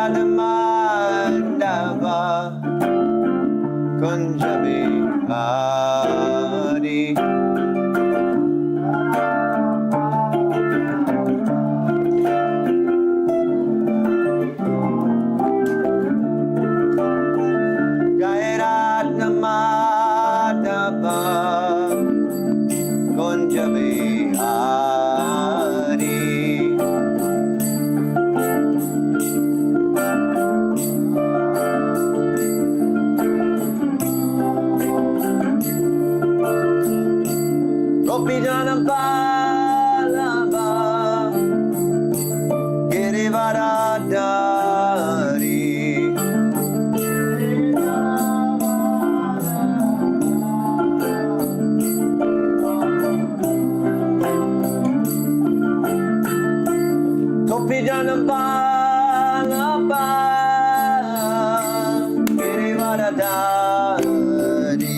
Radhamandava Kunjabihari Jai Radhamadava Kunjabihari Gopijana Vallabha Girivaradhari Gopijana Vallabha Girivaradhari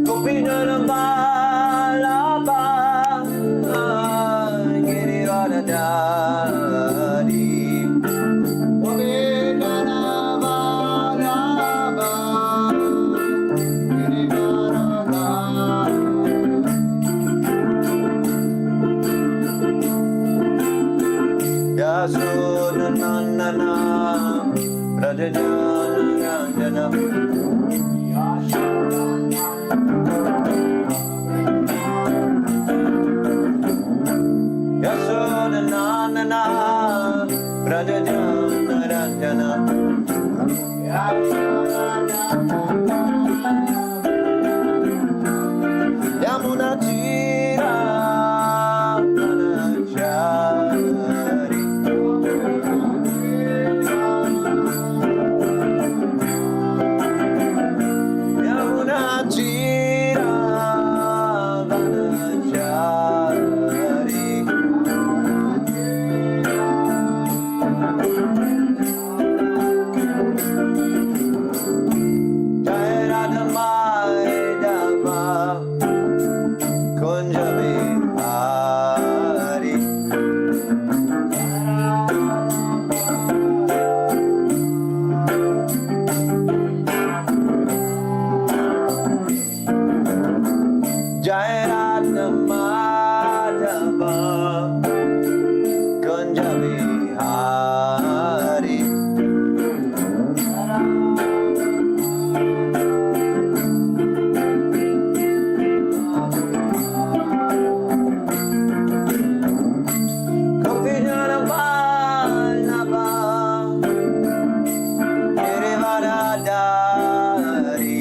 Gopijana Vallabha Girivaradhari Gopijana Vallabha Girivaradhari Yasodhanandana Rajajana Ranjana Yasodhanandana Rajajana Ranjana Yamuna Tira Vanachari Yamuna Tira Vanachari Jai Radhamadava Kunjabihari Jai Radhamadava Kunjabihari Gopijana Vallabha Girivaradhari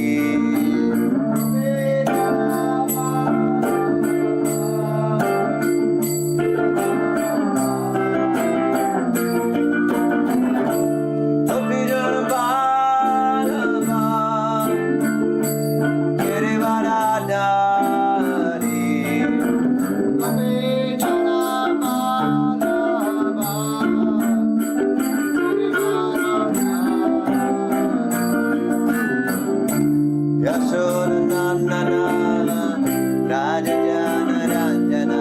Gopijana Vallabha Girivaradhari Yasodhanandana Rajajana Ranjana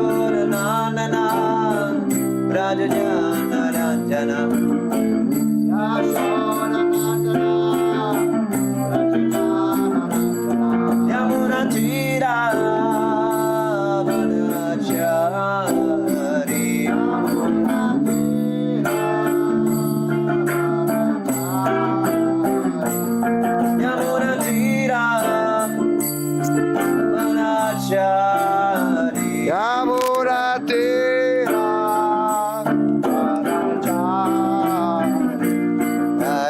Yasodhanandana Rajajana Ranjana Yamuna Tira Vanachari Yamuna Tira Vanachari Yamuna Tira Vanachari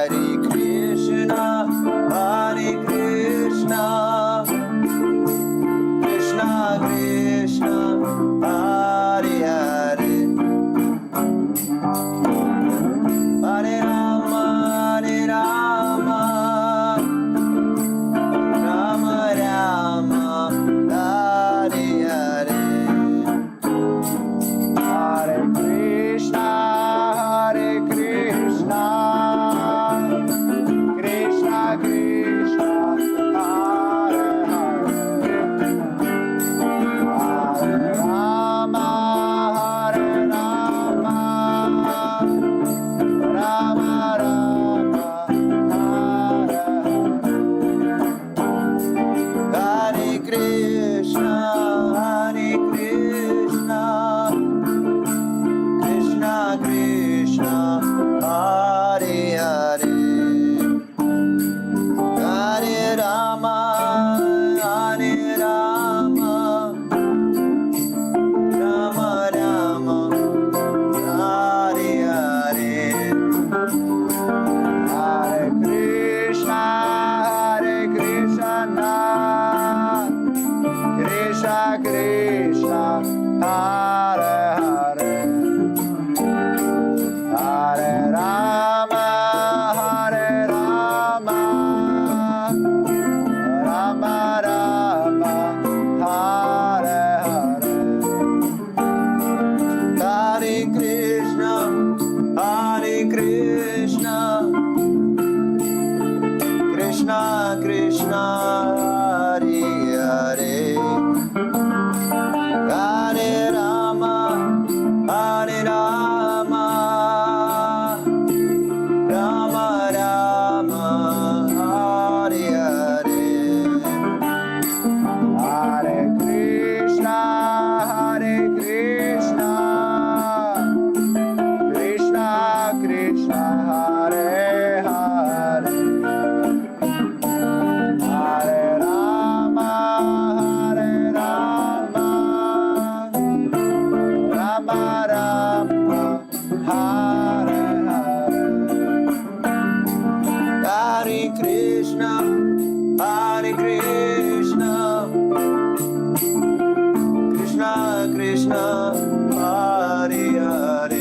Krishna, Hare Hare,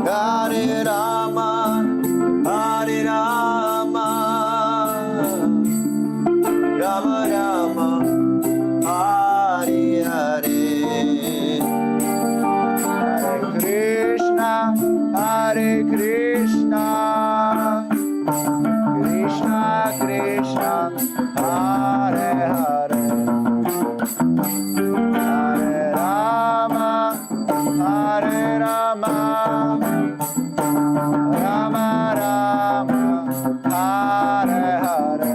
Hare Rama, Hare Rama, Rama Rama, Hare Hare, Hare Krishna, Krishna Krishna, Hare Hare, Hare Rama, Hare Rama, Rama Rama, Hare Hare.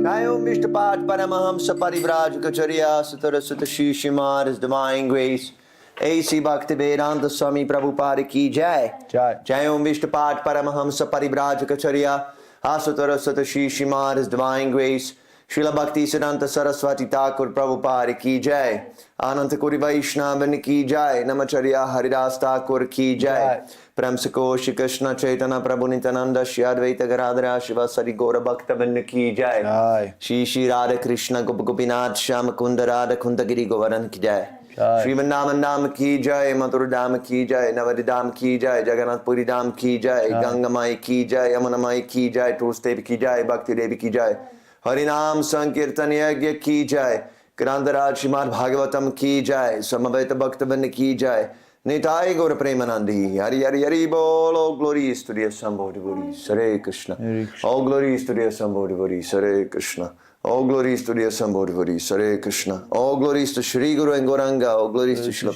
Jai Om Vishnupad Paramahamsa Parivrajacharya Sutarasutta Shishimar His Divine Grace A.C. Bhaktivedanta Swami Prabhupada Ki Jai. Jai Om Vishnupad Paramahamsa Parivrajacharya Asutarasutta Shishimar His Divine Grace Srila Bhakti Siddhanta Saraswati Thakur Prabhupada Ki Jai. Ananta Kuri Vaishnavan Ki Jai. Namacharya Haridas Thakur Ki Jai. Prem Sako Shri Krishna Chaitanya Prabhu Nityananda Shri Advaita Garadhara Shiva Sari Gaura Bhaktavinda Ki Jai. Shri Shri Radha Krishna Gopa Gopinath Shama Kunda Radha Kundagiri Govardhan Ki Jai. Shri Vrindavan Dham Ki Jai, Mathura Dham Ki Jai, Navadi Dham Ki Jai, Jagannath Puri Dham Ki Jai, Ganga Mai Ki Jai, Yamuna Mai Ki Jai, Tulsi Devi Ki Jai, Bhakti Devi Ki Jai, Harinam Sankirtan Yagya Ki Jai, Grantaraj Srimad Bhagavatam Ki Jai, Samaveta Bhaktavinda Ki Jai, Nitai Gaura Premanandi, Hari Hari Hari Bol, all glories to the Assembly devotees, Hare Krishna, all glories to the Assembly devotees, Hare Krishna. All glories to the Assembly devotees, Hare Krishna. All glories to Shri Guru and Gauranga. All glories to Srila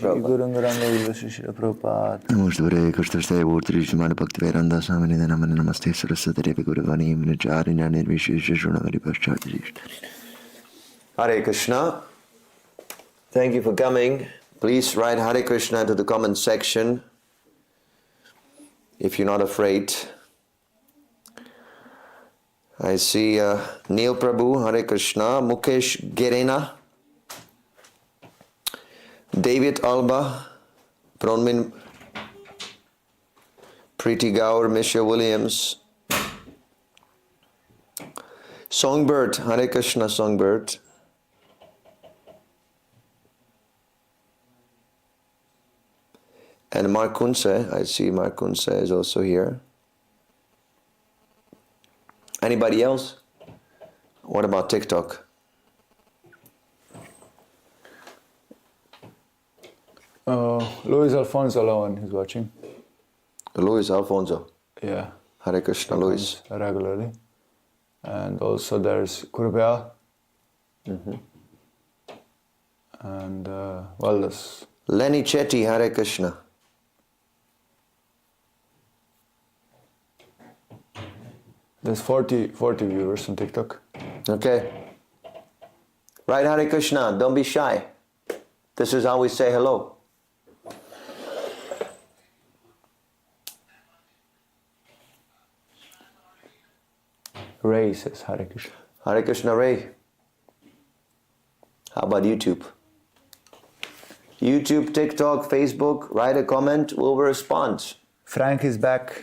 Prabhupada. Namaste Hare Krishna Stay Vurtri Srimad Bhaktivedanta Swami Nidhanamana Namaste Saraswati Devi Guruvani Minacharya Nirvishesha Vari Paschati. Hare Krishna. Thank you for coming. Please write Hare Krishna to the comment section if you're not afraid. I see Neil Prabhu, Hare Krishna, Mukesh Gerena, David Alba, Bronwyn, Preeti Gaur, Misha Williams, Songbird, Hare Krishna Songbird, and Mark Kunse, I see Mark Kunse is also here. Anybody else? What about TikTok? Luis Alfonso Lowen is watching. Luis Alfonso. Yeah. Hare Krishna, Luis. Regularly. And also there's Kurubea. And, there's... Lenny Chetty, Hare Krishna. There's 40 viewers on TikTok. Okay. Right, Hare Krishna, don't be shy. This is how we say hello. Ray says Hare Krishna. Hare Krishna, Ray. How about YouTube? YouTube, TikTok, Facebook, write a comment, we'll respond. Frank is back.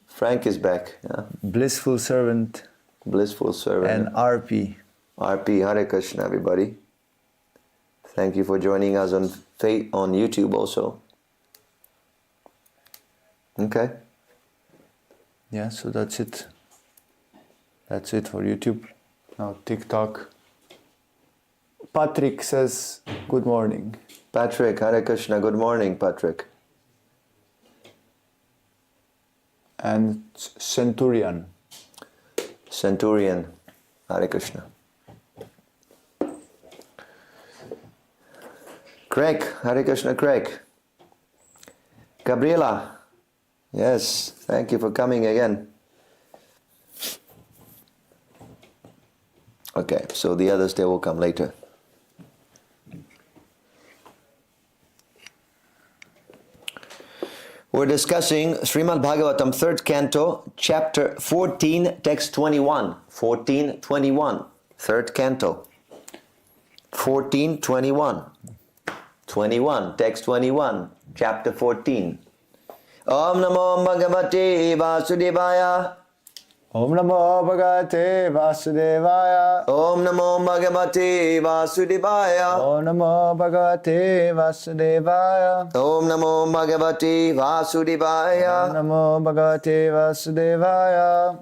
Frank is back. Yeah. Blissful Servant. Blissful Servant. And RP. RP, Hare Krishna, everybody. Thank you for joining us on YouTube also. Okay. Yeah, so that's it. That's it for YouTube. Now TikTok. Patrick says, good morning. Patrick, Hare Krishna, good morning, Patrick. And Centurion. Centurion, Hare Krishna. Craig, Hare Krishna, Craig. Gabriela, yes, thank you for coming again. Okay, so the others, they will come later. We're discussing Srimad Bhagavatam, 3rd canto, chapter 14, text 21. 14:21, 3rd canto. 14:21. 21, text 21, chapter 14. Om Namo Bhagavate Vasudevaya. Om Namo Bhagavate Vasudevaya. Om Namo Bhagavate Vasudevaya. Om Namo Bhagavate Vasudevaya. Om Namo Bhagavate Om Vasudevaya. Namo Bhagavate Vasudevaya.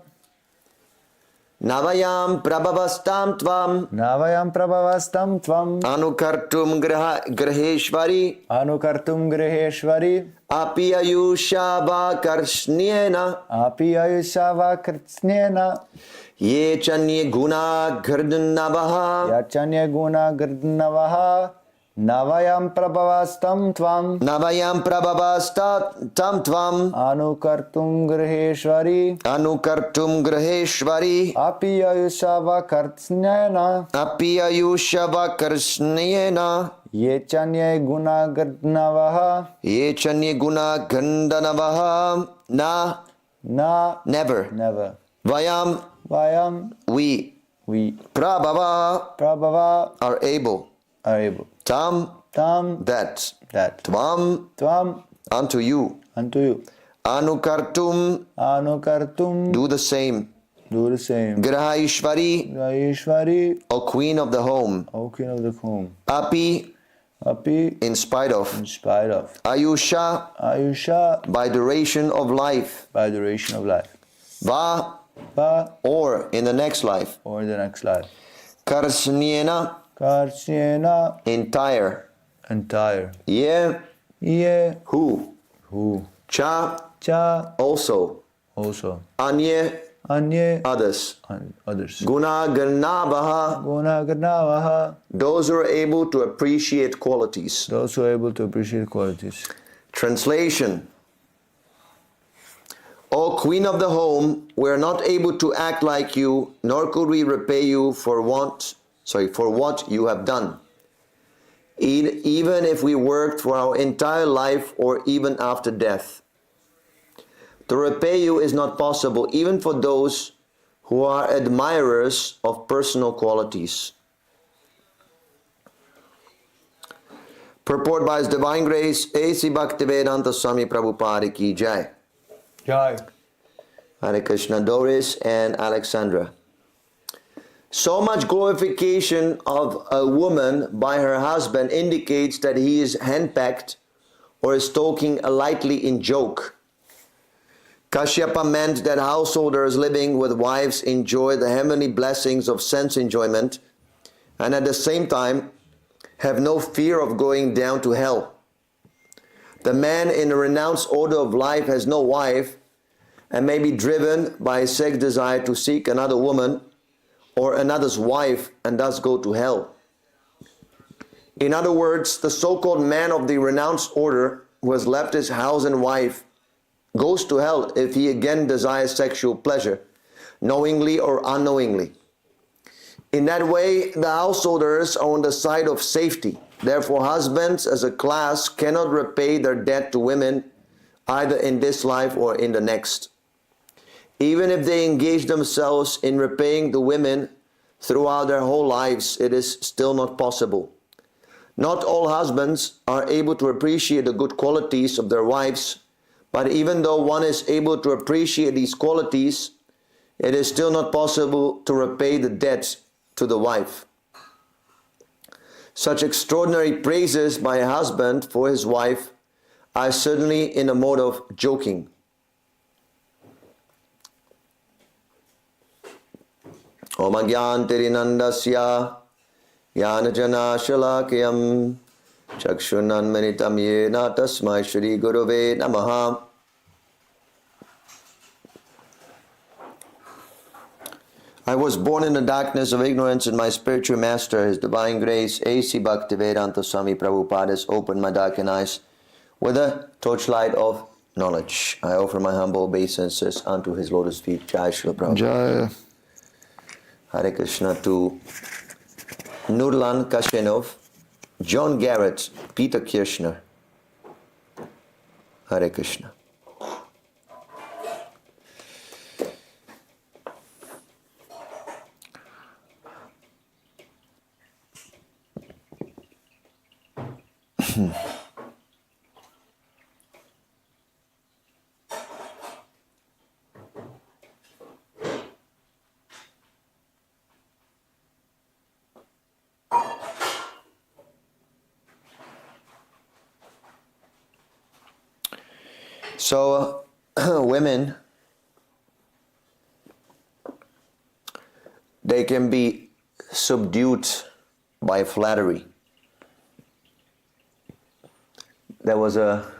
Navayam prabhavastam tvam Navayam prabhavastam tvam anukartum graheshvari anukartum griheshvari api ayushava karshnyena api ayushava kritsnena ye chanye guna gardnavaha yachanya guna gardnavaha navayam prabhavastam tvam Navayam prabhavastam tvam anukartum griheshvari anukartum graheshvari api ayushava kritsnena api ayushava karshnyena yachanya guna gardnavaha ye chanye guna gandhanavaha na never never vayam vayam we prabhava are able are able tam that tvam unto you anukartum do the same Grahaishvari O Queen of the home api in spite of ayusha by duration of life va or in the next life karsnyena entire ye who cha also anye others guna ganavaha those who are able to appreciate qualities. Translation: O Queen of the home, we are not able to act like you, nor could we repay you for what you have done, even if we worked for our entire life or even after death. To repay you is not possible, even for those who are admirers of personal qualities. Purport by His Divine Grace, A.C. Bhaktivedanta Swami Prabhupada Ki Jai. Jai. Hare Krishna. Doris and Alexandra. So much glorification of a woman by her husband indicates that he is henpecked or is talking lightly in joke. Kashyapa meant that householders living with wives enjoy the heavenly blessings of sense enjoyment and at the same time have no fear of going down to hell. The man in a renounced order of life has no wife and may be driven by a sex desire to seek another woman or another's wife and thus go to hell. In other words, the so-called man of the renounced order who has left his house and wife goes to hell if he again desires sexual pleasure, knowingly or unknowingly. In that way, the householders are on the side of safety. Therefore, husbands as a class cannot repay their debt to women either in this life or in the next. Even if they engage themselves in repaying the women throughout their whole lives, it is still not possible. Not all husbands are able to appreciate the good qualities of their wives, but even though one is able to appreciate these qualities, it is still not possible to repay the debt to the wife. Such extraordinary praises by a husband for his wife are certainly in a mode of joking. Om Agyantirinandasya Yanajana Shalakayam Chakshunanmanitam Yena Tasmai Shri Gurave Namaha. I was born in the darkness of ignorance, and my spiritual master, His Divine Grace, A.C. Bhaktivedanta Swami Prabhupada, has opened my darkened eyes with a torchlight of knowledge. I offer my humble obeisances unto His lotus feet. Jai Srila Prabhupada. Jai. Hare Krishna to Nurlan Kashenov, John Garrett, Peter Kirchner. Hare Krishna. So, women, they can be subdued by flattery. There was a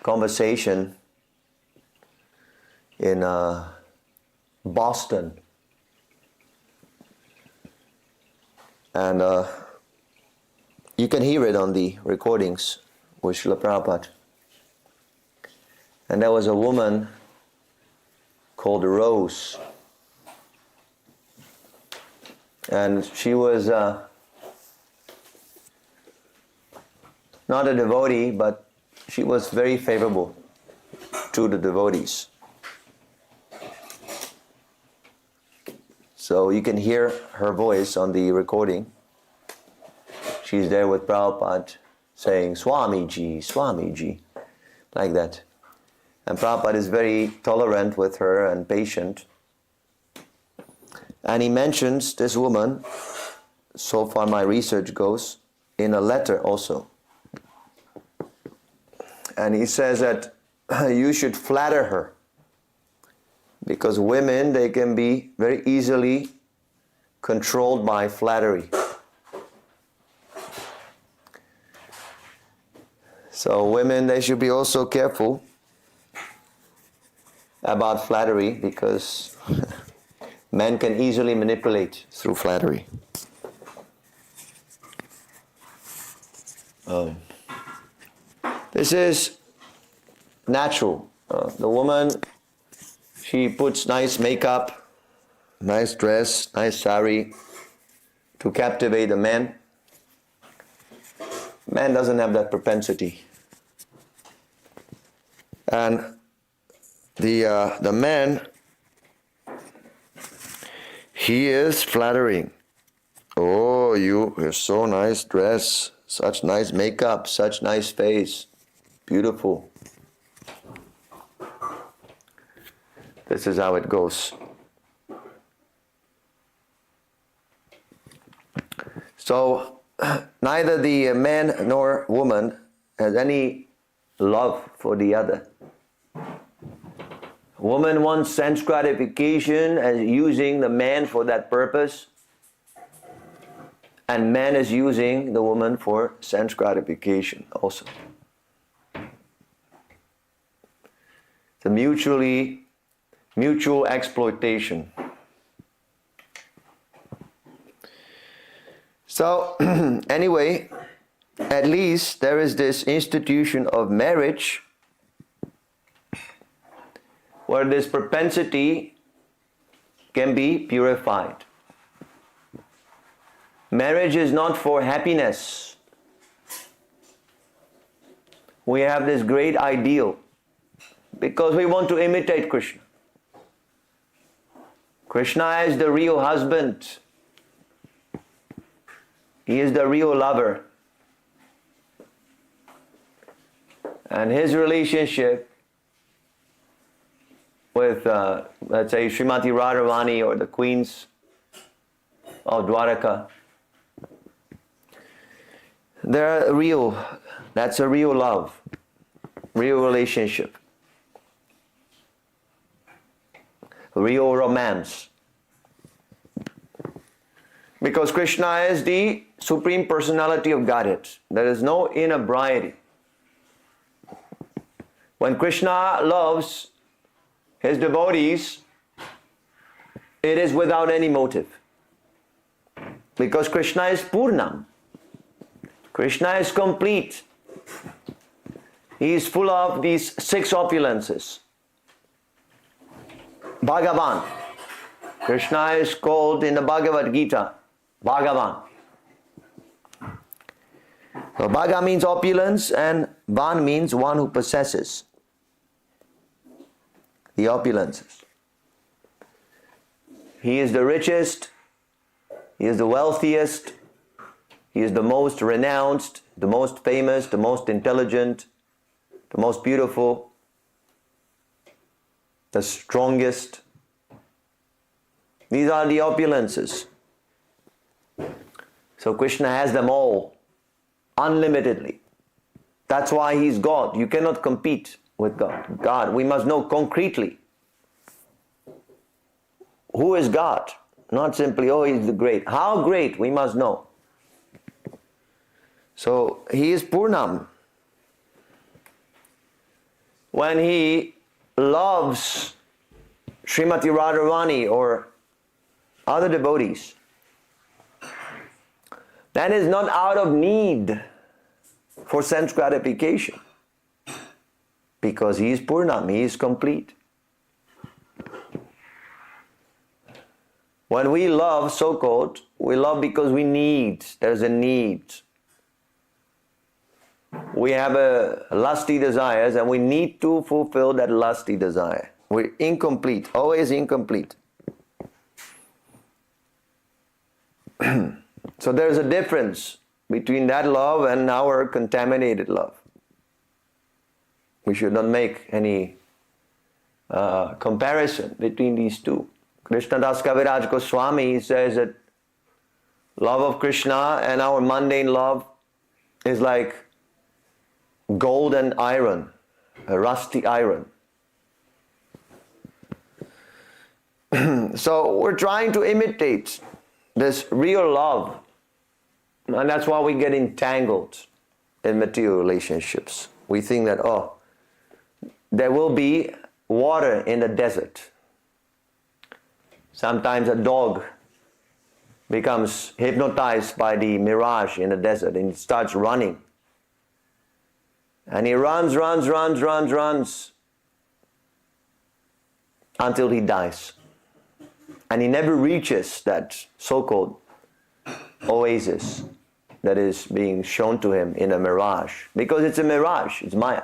conversation in Boston, and you can hear it on the recordings with Srila Prabhupada. And there was a woman called Rose, and she was not a devotee, but she was very favorable to the devotees. So you can hear her voice on the recording. She's there with Prabhupada saying, Swamiji, Swamiji, like that. And Prabhupada is very tolerant with her and patient. And he mentions this woman, so far my research goes, in a letter also. And he says that you should flatter her, because women, they can be very easily controlled by flattery. So women, they should be also careful about flattery, because men can easily manipulate through flattery. This is natural. The woman, she puts nice makeup, nice dress, nice sari to captivate the man. Man doesn't have that propensity. And the man, he is flattering. Oh, you're so nice dress, such nice makeup, such nice face, beautiful. This is how it goes. So, neither the man nor woman has any love for the other. Woman wants sense gratification and using the man for that purpose. And man is using the woman for sense gratification also. It's a mutual exploitation. So, anyway, at least there is this institution of marriage where this propensity can be purified. Marriage is not for happiness. We have this great ideal because we want to imitate Krishna. Krishna is the real husband. He is the real lover. And his relationship with, let's say, Srimati Radharani or the queens of Dwaraka, they're real. That's a real love, real relationship, real romance. Because Krishna is the Supreme Personality of Godhead. There is no inebriety. When Krishna loves his devotees, it is without any motive. Because Krishna is Purnam. Krishna is complete. He is full of these 6 opulences. Bhagavan. Krishna is called in the Bhagavad Gita Bhagavan. So Bhaga means opulence and Van means one who possesses the opulences. He is the richest, he is the wealthiest, he is the most renounced, the most famous, the most intelligent, the most beautiful, the strongest. These are the opulences. So Krishna has them all, unlimitedly. That's why He's God. You cannot compete with God. God, we must know concretely. Who is God? Not simply, oh, He's the great. How great? We must know. So, He is Purnam. When He loves Srimati Radharani or other devotees, that is not out of need for sense gratification, because He is Purnam, He is complete. When we love, so-called, we love because we need. There's a need. We have a lusty desires and we need to fulfill that lusty desire. We're incomplete, always incomplete. So there's a difference between that love and our contaminated love. We should not make any comparison between these two. Krishnadas Kaviraj Goswami says that love of Krishna and our mundane love is like gold and iron, a rusty iron. So we're trying to imitate this real love, and that's why we get entangled in material relationships. We think that, oh, there will be water in the desert. Sometimes a dog becomes hypnotized by the mirage in the desert and he starts running. And he runs until he dies. And he never reaches that so-called oasis that is being shown to him in a mirage. Because it's a mirage, it's Maya.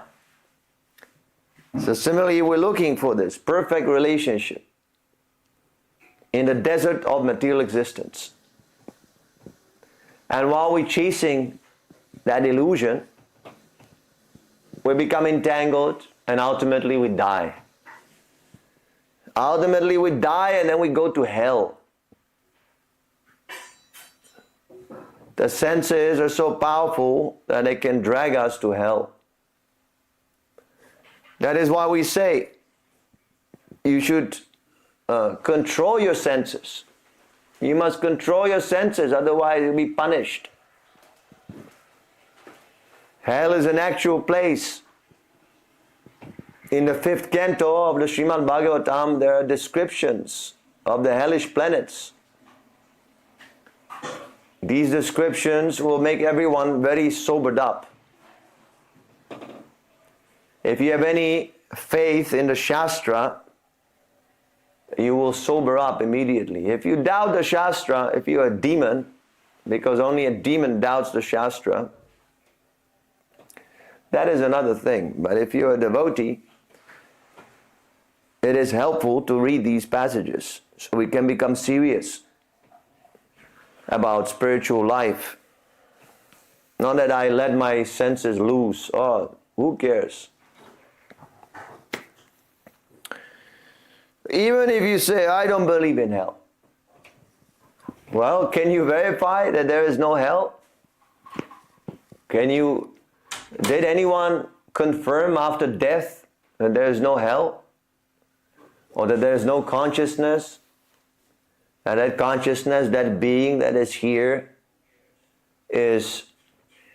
So similarly, we're looking for this perfect relationship in the desert of material existence. And while we're chasing that illusion, we become entangled and ultimately we die. Ultimately we die and then we go to hell. The senses are so powerful that they can drag us to hell. That is why we say you should control your senses. You must control your senses, otherwise you'll be punished. Hell is an actual place. In the 5th canto of the Srimad Bhagavatam, there are descriptions of the hellish planets. These descriptions will make everyone very sobered up. If you have any faith in the Shastra, you will sober up immediately. If you doubt the Shastra, if you're a demon, because only a demon doubts the Shastra, that is another thing. But if you're a devotee, it is helpful to read these passages so we can become serious about spiritual life. Not that I let my senses loose. Oh, who cares? Even if you say, I don't believe in hell. Well, can you verify that there is no hell? Did anyone confirm after death that there is no hell? Or that there is no consciousness? That consciousness, that being that is here, is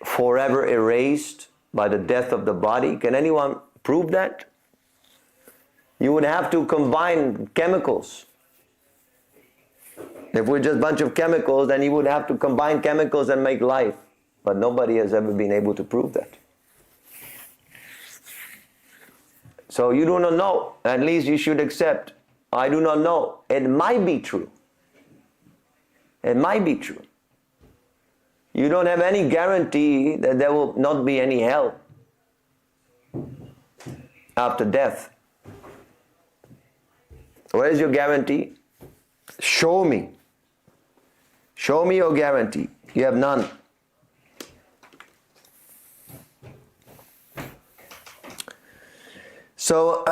forever erased by the death of the body? Can anyone prove that? You would have to combine chemicals. If we're just a bunch of chemicals, then you would have to combine chemicals and make life. But nobody has ever been able to prove that. So you do not know. At least you should accept, I do not know. It might be true. It might be true. You don't have any guarantee that there will not be any hell after death. Where is your guarantee? Show me. Show me your guarantee. You have none. So,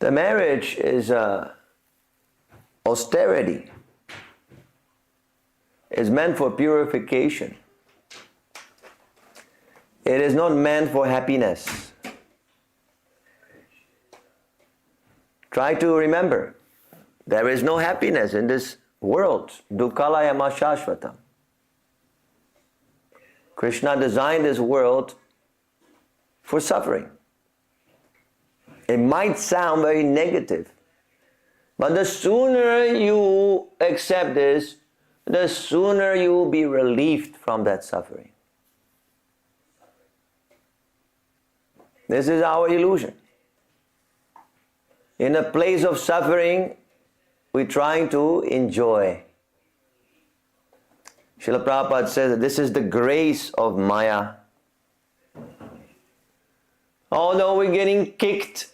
The marriage is austerity. It's meant for purification. It is not meant for happiness. Try to remember, there is no happiness in this world. Dukkalayama shashvatam. Krishna designed this world for suffering. It might sound very negative, but the sooner you accept this, the sooner you will be relieved from that suffering. This is our illusion. In a place of suffering, we're trying to enjoy. Srila Prabhupada says that this is the grace of Maya. Although we're getting kicked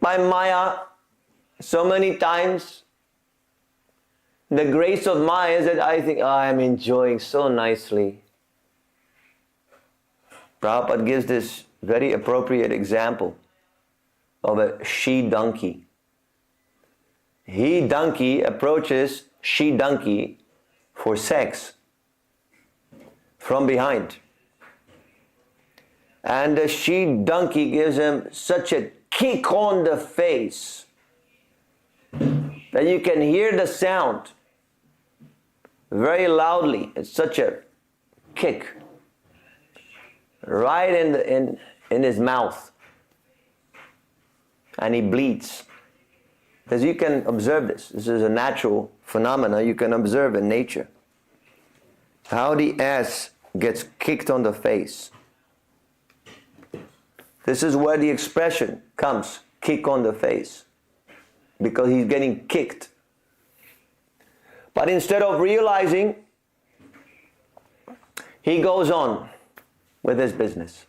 by Maya so many times, the grace of Maya is that I think, I'm enjoying so nicely. Prabhupada gives this very appropriate example of a she-donkey. He-donkey approaches she-donkey for sex from behind. And the she-donkey gives him such a kick on the face that you can hear the sound very loudly. It's such a kick right in his mouth, and he bleeds. Because you can observe this. This is a natural phenomena you can observe in nature. How the ass gets kicked on the face. This is where the expression comes, kick on the face, because he's getting kicked. But instead of realizing, he goes on with his business.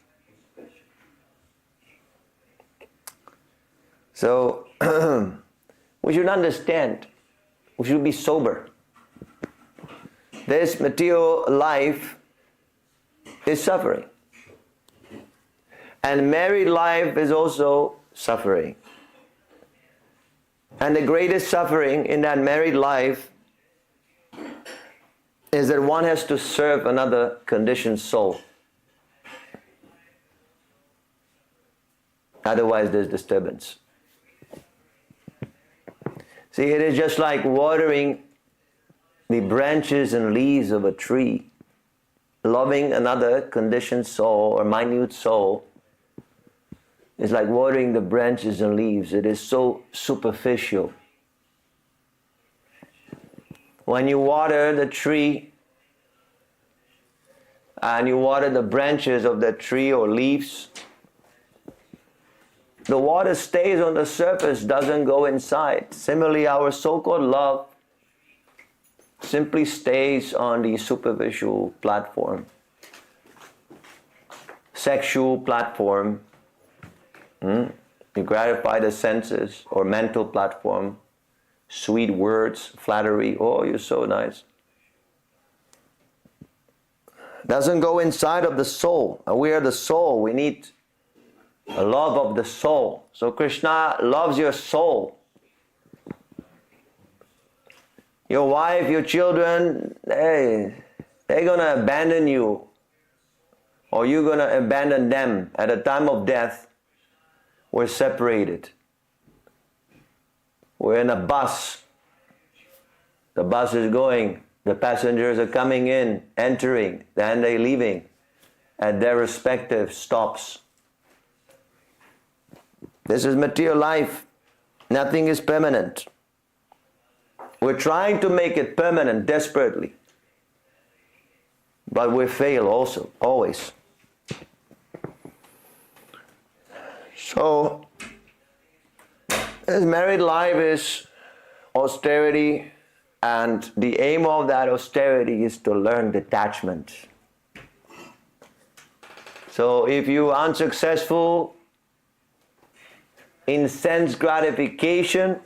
So, we should understand, we should be sober. This material life is suffering. And married life is also suffering. And the greatest suffering in that married life is that one has to serve another conditioned soul. Otherwise there's disturbance. See, it is just like watering the branches and leaves of a tree. Loving another conditioned soul or minute soul is like watering the branches and leaves. It is so superficial. When you water the tree and you water the branches of the tree or leaves, the water stays on the surface, doesn't go inside. Similarly, our so-called love simply stays on the superficial platform, sexual platform. You gratify the senses, or mental platform, sweet words, flattery, oh, you're so nice. Doesn't go inside of the soul. And we are the soul. We need a love of the soul. So Krishna loves your soul. Your wife, your children, they're going to abandon you, or you're going to abandon them at the time of death. We're separated. We're in a bus. The bus is going. The passengers are coming in, entering, then they're leaving at their respective stops. This is material life. Nothing is permanent. We're trying to make it permanent desperately. But we fail also, always. So, this married life is austerity, and the aim of that austerity is to learn detachment. So, if you are unsuccessful in sense gratification,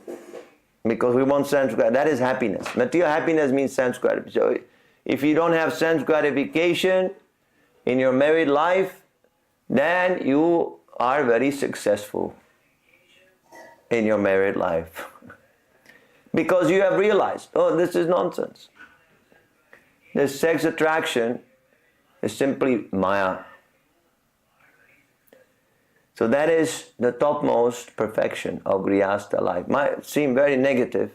because we want sense gratification, that is happiness. Material happiness means sense gratification. So, if you don't have sense gratification in your married life, then you are very successful in your married life. Because you have realized, oh, this is nonsense. This sex attraction is simply Maya. So that is the topmost perfection of Grihastha life. Might seem very negative,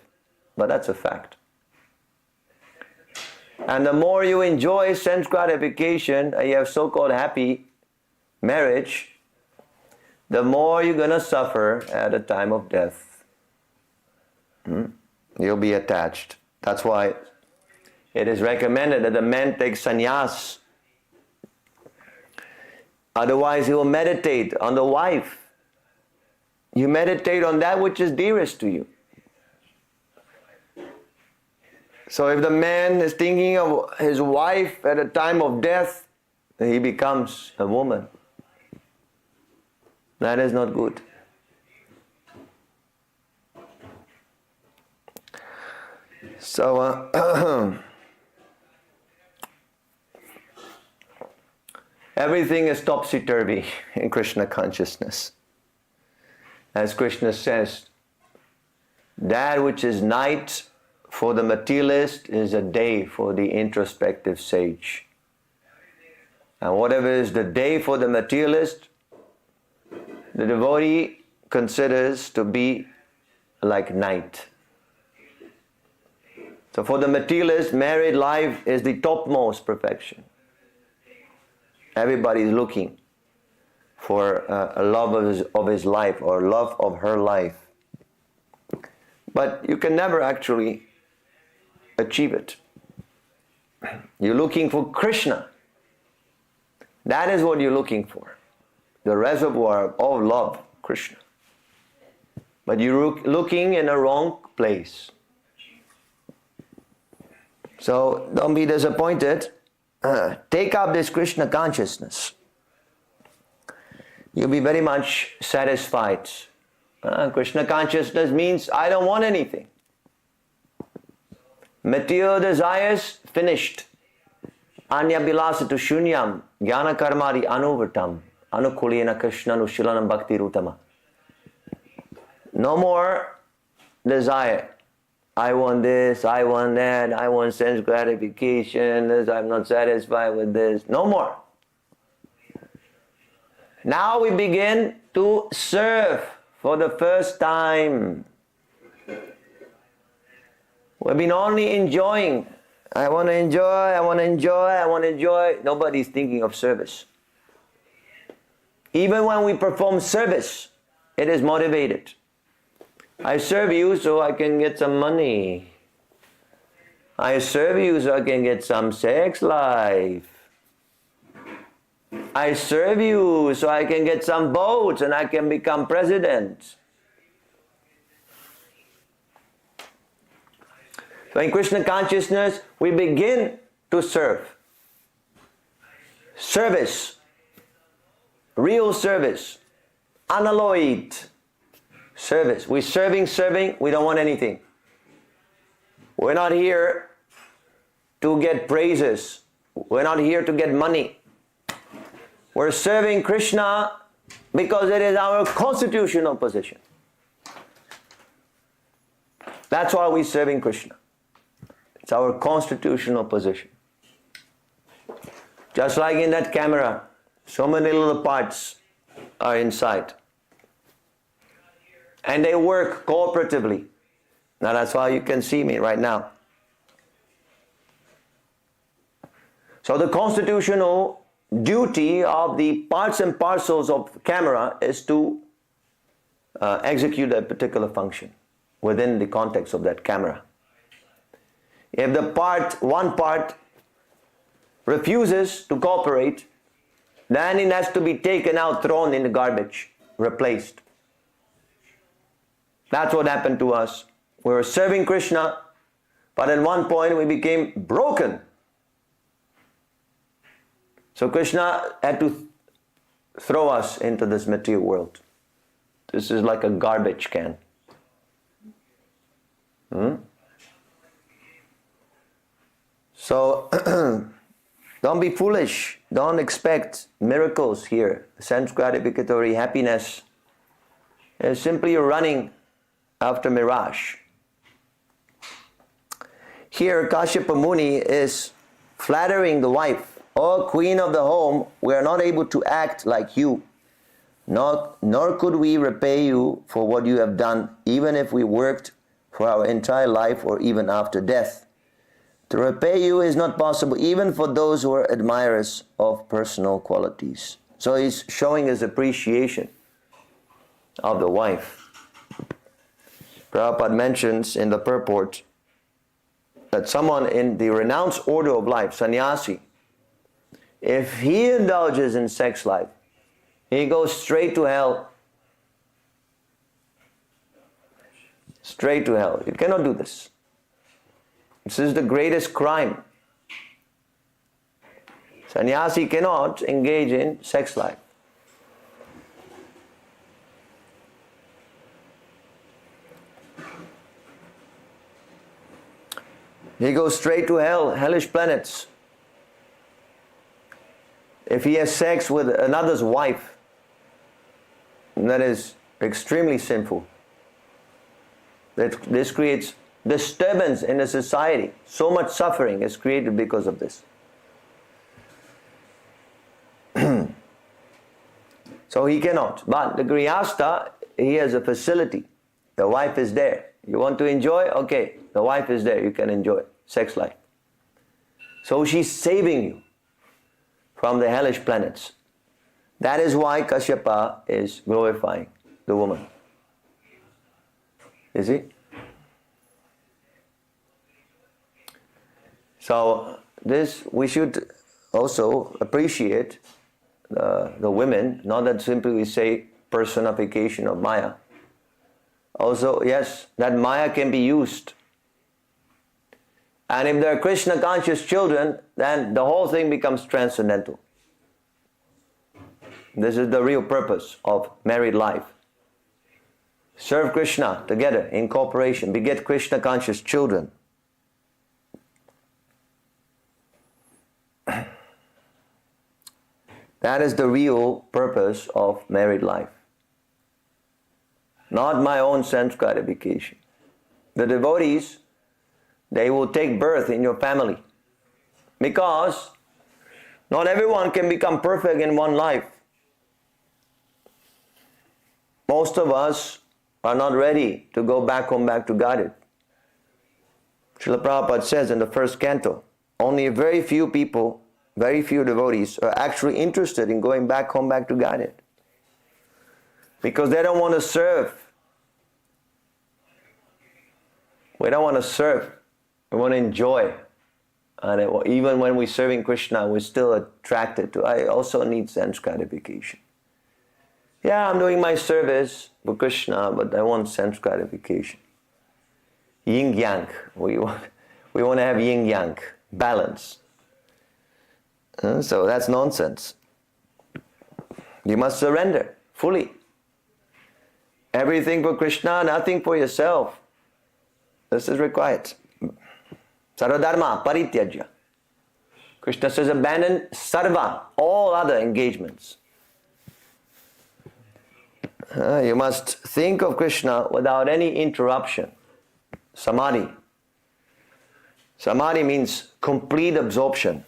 but that's a fact. And the more you enjoy sense gratification, and you have so-called happy marriage, the more you're going to suffer at the time of death. You'll be attached. That's why it is recommended that the man take sannyas. Otherwise he will meditate on the wife. You meditate on that which is dearest to you. So if the man is thinking of his wife at the time of death, he becomes a woman. That is not good. So everything is topsy-turvy in Krishna consciousness. As Krishna says, that which is night for the materialist is a day for the introspective sage. And whatever is the day for the materialist, the devotee considers to be like night. So for the materialist, married life is the topmost perfection. Everybody is looking for a love of his life or love of her life. But you can never actually achieve it. You're looking for Krishna. That is what you're looking for. The reservoir of love, Krishna. But you're looking in a wrong place. So don't be disappointed. Take up this Krishna consciousness. You'll be very much satisfied. Krishna consciousness means I don't want anything. Material desires finished. Anya bilasatu shunyam jnana karmari anuvartam anukulena krishna nushilanam bhakti rutama. No more desire. I want this, I want that, I want sense gratification, this, I'm not satisfied with this. No more. Now we begin to serve for the first time. We've been only enjoying. I want to enjoy, I want to enjoy, I want to enjoy. Nobody's thinking of service. Even when we perform service, it is motivated. I serve you so I can get some money. I serve you so I can get some sex life. I serve you so I can get some votes and I can become president. So in Krishna consciousness, we begin to serve. Service. Real service. Unalloyed service. We're serving, we don't want anything. We're not here to get praises. We're not here to get money. We're serving Krishna because it is our constitutional position. That's why we're serving Krishna. It's our constitutional position. Just like in that camera, so many little parts are inside. And they work cooperatively. Now that's why you can see me right now. So the constitutional duty of the parts and parcels of the camera is to execute a particular function within the context of that camera. If one part refuses to cooperate, then it has to be taken out, thrown in the garbage, replaced. That's what happened to us. We were serving Krishna, but at one point we became broken. So Krishna had to throw us into this material world. This is like a garbage can. So don't be foolish. Don't expect miracles here. Sense gratificatory happiness is simply running after mirage. Here Kashyapa Muni is flattering the wife. "O queen of the home, we are not able to act like you, nor could we repay you for what you have done, even if we worked for our entire life or even after death. To repay you is not possible, even for those who are admirers of personal qualities." So he's showing his appreciation of the wife. Prabhupada mentions in the purport that someone in the renounced order of life, sannyasi, if he indulges in sex life, he goes straight to hell. Straight to hell. You cannot do this. This is the greatest crime. Sannyasi cannot engage in sex life. He goes straight to hell, hellish planets. If he has sex with another's wife, that is extremely sinful. This creates disturbance in the society. So much suffering is created because of this. So he cannot. But the Grihastha, he has a facility. The wife is there. You want to enjoy? Okay, the wife is there. You can enjoy sex life. So she's saving you from the hellish planets. That is why Kashyapa is glorifying the woman. You see? So this, we should also appreciate the women, not that simply we say personification of Maya. Also, yes, that Maya can be used. And if they are Krishna conscious children, then the whole thing becomes transcendental. This is the real purpose of married life. Serve Krishna together in cooperation, beget Krishna conscious children. That is the real purpose of married life. Not my own sense gratification. The devotees, they will take birth in your family. Because not everyone can become perfect in one life. Most of us are not ready to go back home, back to Godhead. Srila Prabhupada says in the first canto, only very few people, very few devotees are actually interested in going back home, back to Godhead. Because they don't want to serve. We don't want to serve. We want to enjoy. And even when we're serving Krishna, we're still attracted to, I also need sense gratification. Yeah, I'm doing my service for Krishna, but I want sense gratification. Yin yang. We want to have yin yang, balance. So that's nonsense. You must surrender fully. Everything for Krishna, nothing for yourself. This is required. Sarvadharma parityajya. Krishna says abandon sarva, all other engagements. You must think of Krishna without any interruption. Samadhi. Samadhi means complete absorption.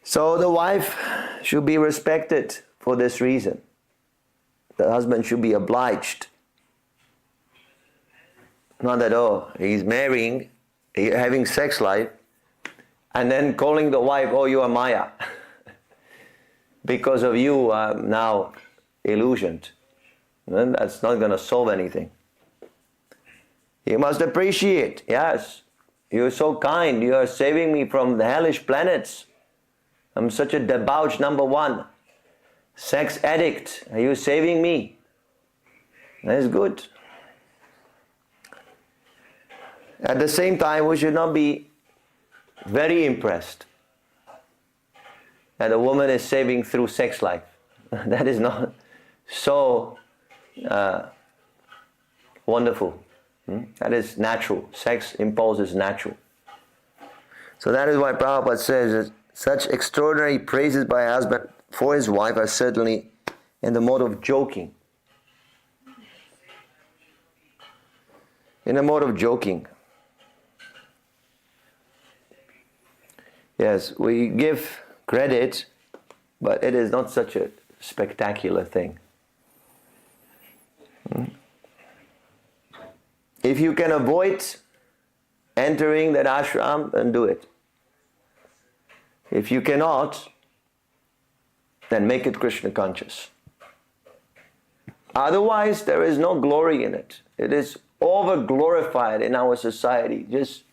So the wife should be respected for this reason. The husband should be obliged. Not that, oh, he's marrying, having sex life, and then calling the wife, oh, you are Maya. Because of you, I'm now illusioned. And that's not going to solve anything. You must appreciate, yes, you're so kind, you are saving me from the hellish planets. I'm such a debauched number one. Sex addict, are you saving me? That is good. At the same time, we should not be very impressed that a woman is saving through sex life. That is not so wonderful. That is natural. Sex impulse is natural. So that is why Prabhupada says that such extraordinary praises by a husband for his wife are certainly in the mode of joking. In the mode of joking. Yes, we give credit, but it is not such a spectacular thing. If you can avoid entering that ashram, then do it. If you cannot, then make it Krishna conscious. Otherwise, there is no glory in it. It is over-glorified in our society. Just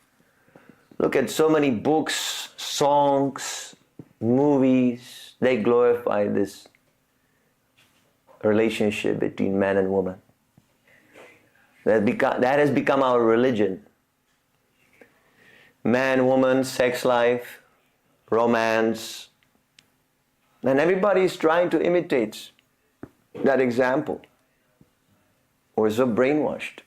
look at so many books, songs, movies. They glorify this relationship between man and woman. That has become our religion. Man, woman, sex life, romance. And everybody is trying to imitate that example. We're so brainwashed.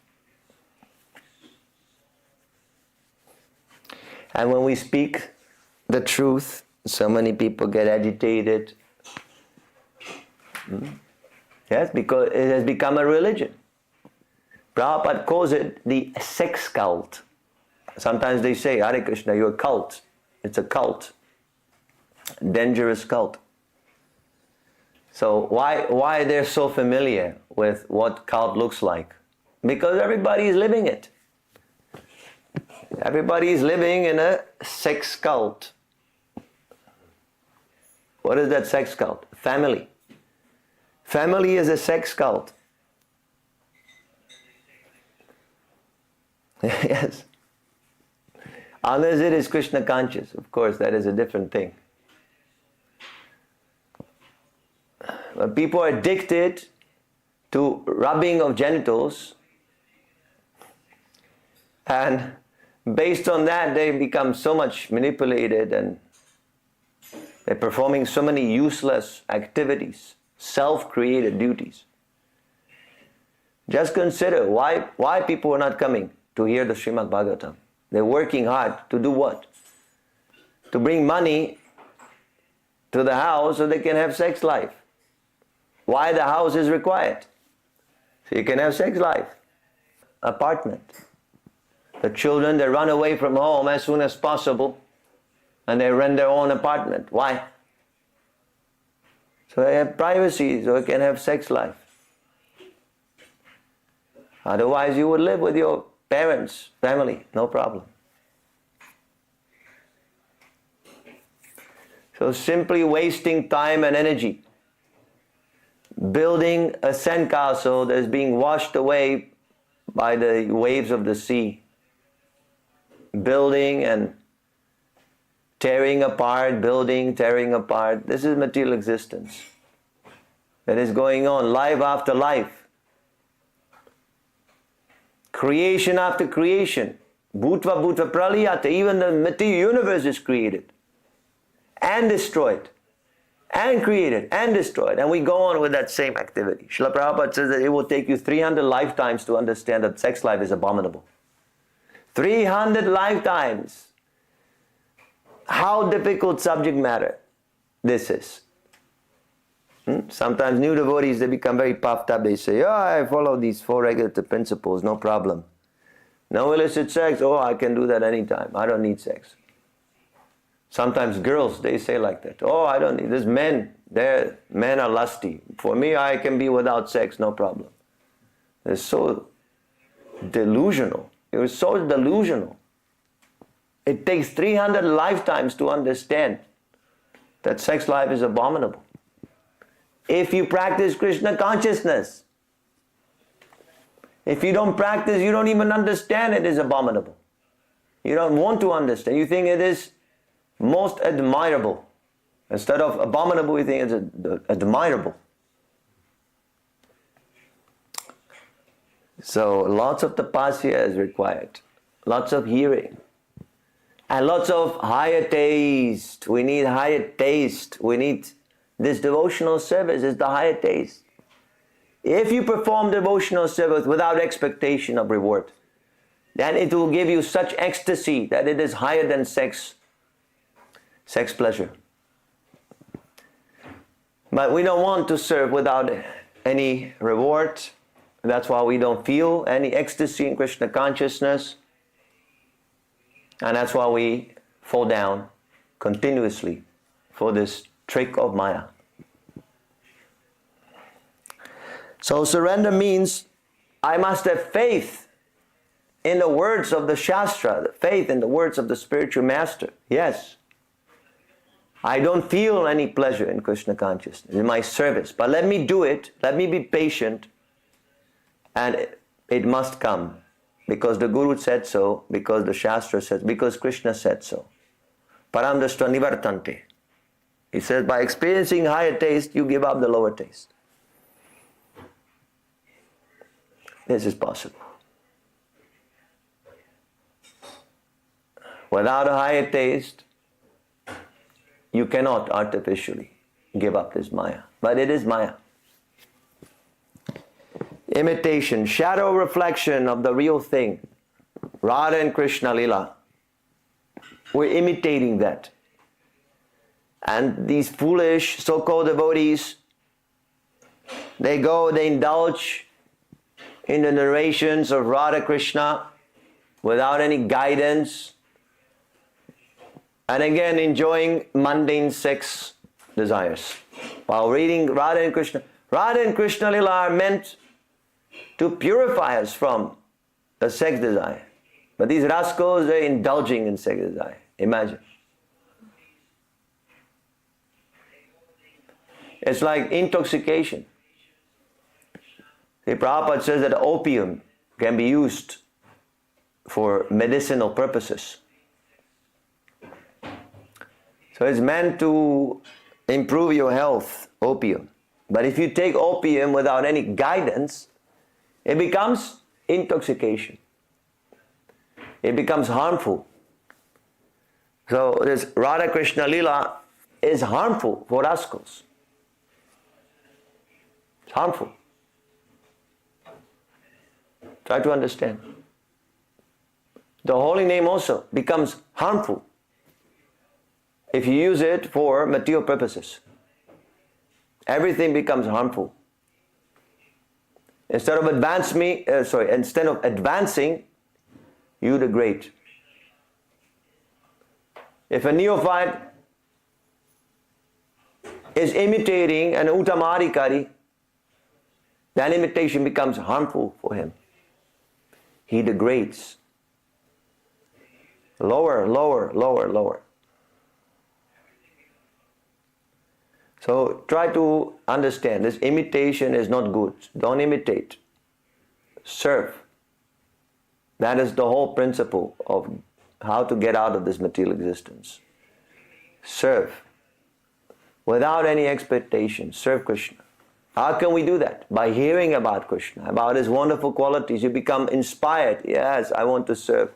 And when we speak the truth, so many people get agitated. Yes, because it has become a religion. Prabhupada calls it the sex cult. Sometimes they say, Hare Krishna, you're a cult. It's a cult. Dangerous cult. So why they're so familiar with what cult looks like? Because everybody is living it. Everybody is living in a sex cult. What is that sex cult? Family. Family is a sex cult. Yes. Unless it is Krishna conscious, of course, that is a different thing. But people are addicted to rubbing of genitals, and based on that they become so much manipulated, and they're performing so many useless activities, self-created duties. Just consider why people are not coming to hear the Srimad Bhagavatam. They're working hard to do what? To bring money to the house so they can have sex life. Why the house is required? So you can have sex life. Apartment. The children, they run away from home as soon as possible and they rent their own apartment. Why? So they have privacy, so they can have sex life. Otherwise you would live with your parents, family, no problem. So simply wasting time and energy, building a sandcastle that is being washed away by the waves of the sea, building and tearing apart, building, tearing apart. This is material existence that is going on life after life. Creation after creation. Bhutva bhutva praliyata. Even the material universe is created and destroyed and created and destroyed. And we go on with that same activity. Srila Prabhupada says that it will take you 300 lifetimes to understand that sex life is abominable. 300 lifetimes. How difficult subject matter this is. Sometimes new devotees, they become very puffed up. They say, oh, I follow these 4 regulative principles, no problem. No illicit sex, oh, I can do that anytime. I don't need sex. Sometimes girls, they say like that. Oh, I don't need this. Men are lusty. For me, I can be without sex, no problem. They're so delusional. You're so delusional. It takes 300 lifetimes to understand that sex life is abominable. If you practice Krishna consciousness, if you don't practice, you don't even understand it is abominable. You don't want to understand. You think it is most admirable. Instead of abominable, you think it's admirable. So lots of tapasya is required. Lots of hearing. And lots of higher taste. We need higher taste. We need this devotional service is the higher taste. If you perform devotional service without expectation of reward, then it will give you such ecstasy that it is higher than sex pleasure. But we don't want to serve without any reward. That's why we don't feel any ecstasy in Krishna consciousness. And that's why we fall down continuously for this trick of Maya. So surrender means I must have faith in the words of the Shastra, faith in the words of the spiritual master. Yes. I don't feel any pleasure in Krishna consciousness, in my service. But let me do it, let me be patient, and it must come. Because the Guru said so, because the Shastra says, because Krishna said so. Paramdashtra nivartante. He says, by experiencing higher taste, you give up the lower taste. This is possible. Without a higher taste, you cannot artificially give up this Maya. But it is Maya. Imitation, shadow reflection of the real thing. Radha and Krishna Lila. We're imitating that. And these foolish so-called devotees, they indulge in the narrations of Radha Krishna without any guidance. And again, enjoying mundane sex desires. While reading Radha and Krishna Lila are meant to purify us from the sex desire. But these rascals, they're indulging in sex desire. Imagine. It's like intoxication. See, Prabhupada says that opium can be used for medicinal purposes. So it's meant to improve your health, opium. But if you take opium without any guidance, it becomes intoxication. It becomes harmful. So this Radha Krishna Lila is harmful for rascals. It's harmful. Try to understand. The holy name also becomes harmful if you use it for material purposes. Everything becomes harmful. Instead of advancing, you degrade. If a neophyte is imitating an uttamadhikari, that imitation becomes harmful for him. He degrades. Lower, lower, lower, lower. So try to understand, this imitation is not good. Don't imitate. Serve. That is the whole principle of how to get out of this material existence. Serve. Without any expectation, serve Krishna. How can we do that? By hearing about Krishna, about His wonderful qualities. You become inspired. Yes, I want to serve.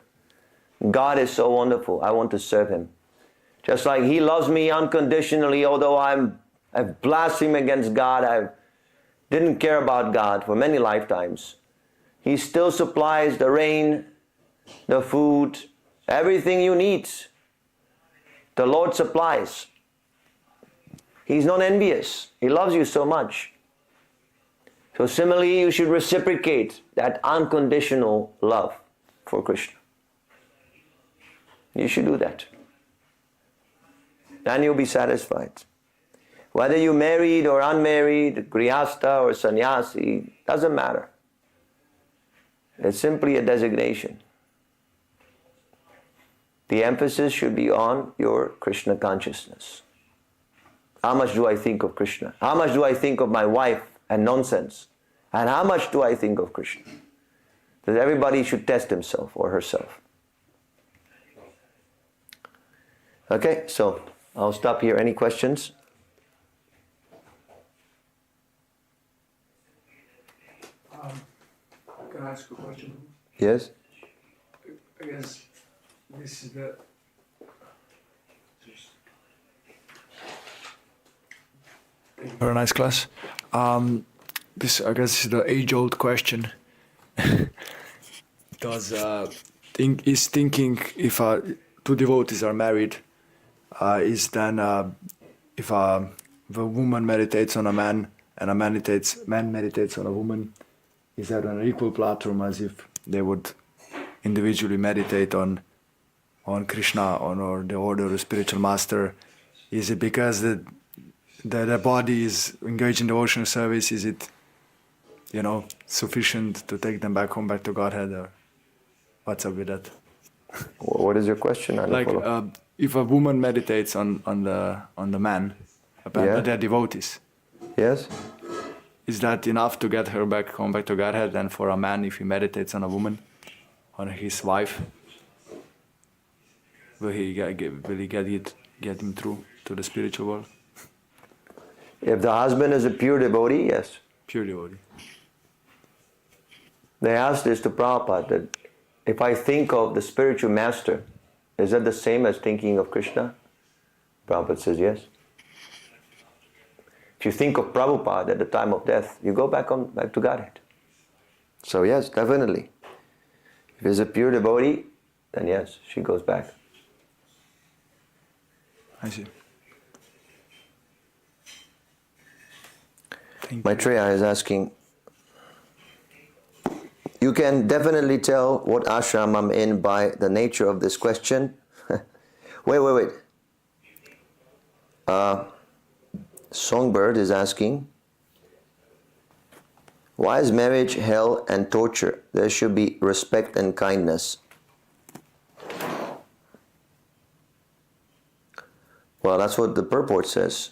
God is so wonderful. I want to serve Him. Just like He loves me unconditionally, although I've blasphemed against God, I didn't care about God for many lifetimes. He still supplies the rain, the food, everything you need. The Lord supplies. He's not envious. He loves you so much. So similarly, you should reciprocate that unconditional love for Krishna. You should do that. Then you'll be satisfied. Whether you're married or unmarried, grihastha or sannyasi, doesn't matter. It's simply a designation. The emphasis should be on your Krishna consciousness. How much do I think of Krishna? How much do I think of my wife and nonsense? And how much do I think of Krishna? That everybody should test himself or herself. Okay, so I'll stop here. Any questions? Can I ask a question? Yes? I guess this is the very nice class. This I guess is the age-old question. Is thinking if two devotees are married, is then if if a woman meditates on a man and a man meditates on a woman, is that on an equal platform as if they would individually meditate on Krishna or the order or spiritual master? Is it because the body is engaged in devotional service? Is it, sufficient to take them back home, back to Godhead, or what's up with that? What is your question? I don't follow. Like, if a woman meditates on the man, but they're devotees. Yes. Is that enough to get her back home, back to Godhead? And for a man, if he meditates on a woman, on his wife, will he get him through to the spiritual world? If the husband is a pure devotee, yes. Pure devotee. They asked this to Prabhupada, that if I think of the spiritual master, is that the same as thinking of Krishna? Prabhupada says yes. If you think of Prabhupada at the time of death, you go back to Godhead. So yes, definitely. If he's a pure devotee, then yes, she goes back. I see. Maitreya is asking, you can definitely tell what ashram I'm in by the nature of this question. Wait. Songbird is asking, why is marriage hell and torture? There should be respect and kindness. Well, that's what the purport says.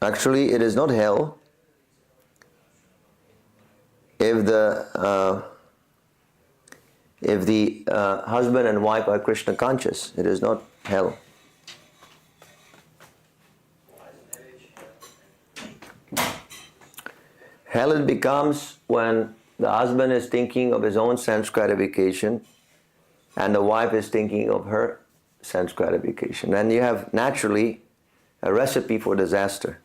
Actually, it is not hell if the husband and wife are Krishna conscious. It is not hell. Hell it becomes when the husband is thinking of his own sense gratification and the wife is thinking of her sense gratification. Then you have naturally a recipe for disaster.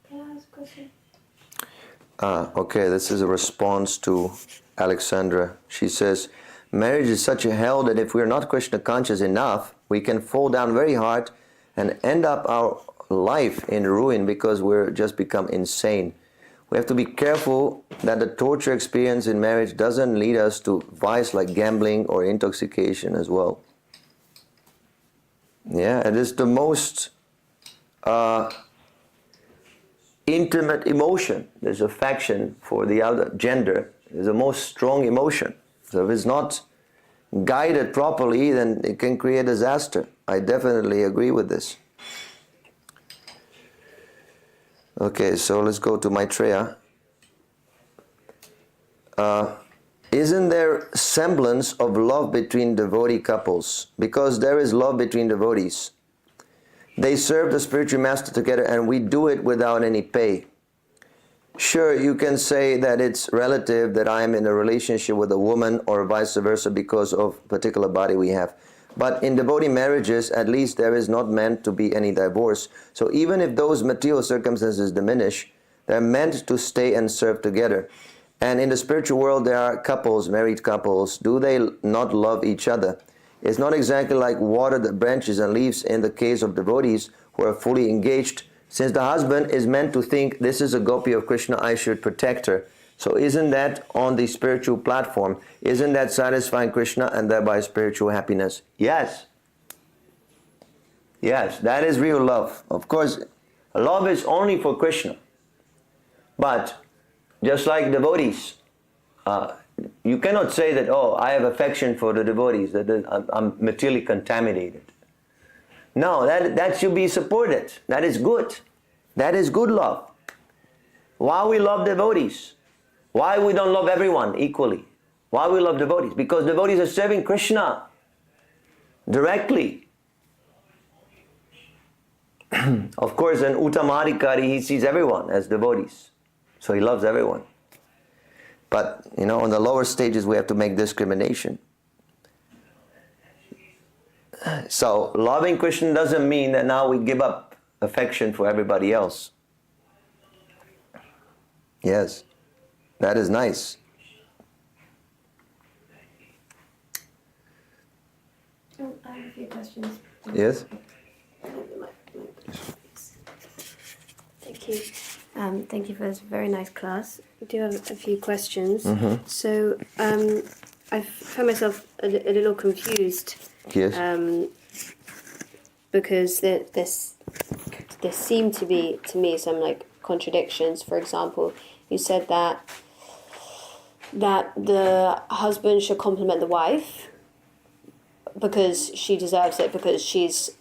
Can I ask a question? Okay, this is a response to Alexandra. She says, marriage is such a hell that if we are not Krishna conscious enough, we can fall down very hard and end up our life in ruin because we're just become insane. We have to be careful that the torture experience in marriage doesn't lead us to vice like gambling or intoxication as well. Yeah, it is the most intimate emotion. There's affection for the other gender. It's the most strong emotion. So if it's not guided properly, then it can create disaster. I definitely agree with this. Okay, so let's go to Maitreya. Isn't there semblance of love between devotee couples? Because there is love between devotees. They serve the spiritual master together and we do it without any pay. Sure, you can say that it's relative, that I am in a relationship with a woman or vice versa because of particular body we have. But in devotee marriages, at least there is not meant to be any divorce. So even if those material circumstances diminish, they're meant to stay and serve together. And in the spiritual world, there are couples, married couples. Do they not love each other? It's not exactly like water that branches and leaves in the case of devotees who are fully engaged. Since the husband is meant to think, this is a gopi of Krishna, I should protect her. So isn't that on the spiritual platform? Isn't that satisfying Krishna and thereby spiritual happiness? Yes. Yes, that is real love. Of course, love is only for Krishna. But just like devotees, you cannot say that, oh, I have affection for the devotees, that I'm materially contaminated. No, that should be supported. That is good. That is good love. Why we love devotees? Why we don't love everyone equally? Why we love devotees? Because devotees are serving Krishna directly. Of course, an Uttamadhikari, he sees everyone as devotees. So he loves everyone. But, on the lower stages we have to make discrimination. So, loving Krishna doesn't mean that now we give up affection for everybody else. Yes, that is nice. Oh, I have a few questions. Yes? Thank you. Thank you for this very nice class. I do have a few questions. So I found myself a little confused. Yes. Because there seem to be, to me, some like contradictions. For example, you said that the husband should compliment the wife because she deserves it, because she's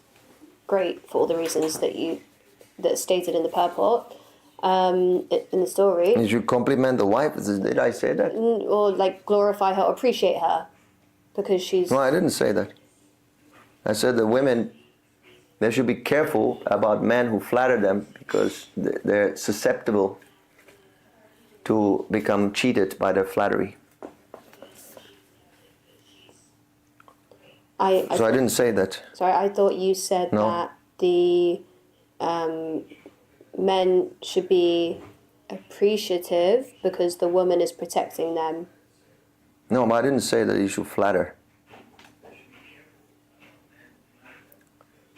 great for all the reasons that stated in the purport, in the story. You should compliment the wife. Did I say that? Or like glorify her, or appreciate her, because she's... No, I didn't say that. I said the women, they should be careful about men who flatter them, because they're susceptible to become cheated by their flattery. I didn't say that. Sorry, I thought you said that the men should be appreciative because the woman is protecting them. No, but I didn't say that you should flatter.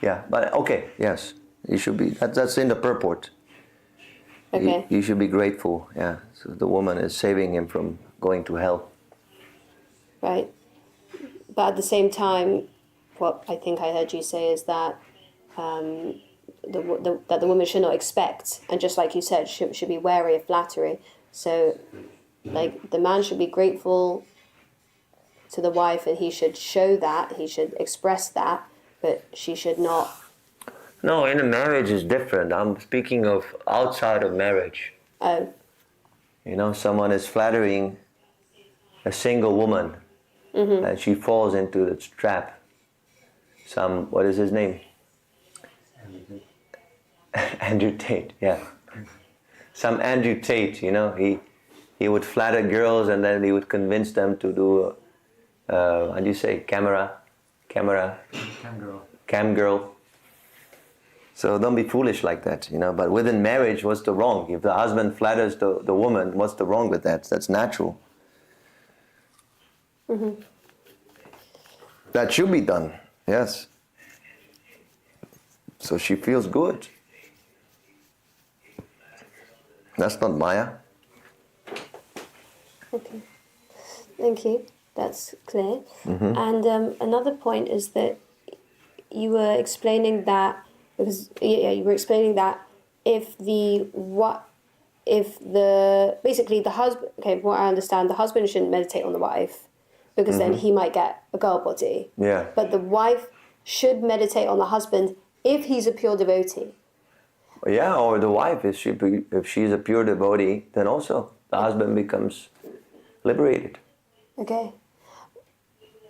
Yeah, but okay, yes. You should be, that's in the purport. Okay. You should be grateful, yeah. So the woman is saving him from going to hell. Right. But at the same time, what I think I heard you say is that that the woman should not expect, and just like you said, should be wary of flattery. So, like, the man should be grateful to the wife, and he should show that, he should express that, but she should not. No, in a marriage is different. I'm speaking of outside of marriage. Oh. You know, someone is flattering a single woman, and she falls into the trap. What is his name? Andrew Tate, yeah. Some Andrew Tate, you know, he would flatter girls, and then he would convince them to do, how do you say, cam girl. So don't be foolish like that, you know. But within marriage, what's the wrong? If the husband flatters the woman, what's the wrong with that? That's natural. That should be done, yes. So she feels good. That's not Maya. Okay. Thank you. That's clear. And another point is that you were explaining that, because you were explaining that basically the husband, okay, what I understand, the husband shouldn't meditate on the wife, because then he might get a girl body. Yeah. But the wife should meditate on the husband if he's a pure devotee. Yeah, or the wife, if she's a pure devotee, then also the husband becomes liberated. Okay.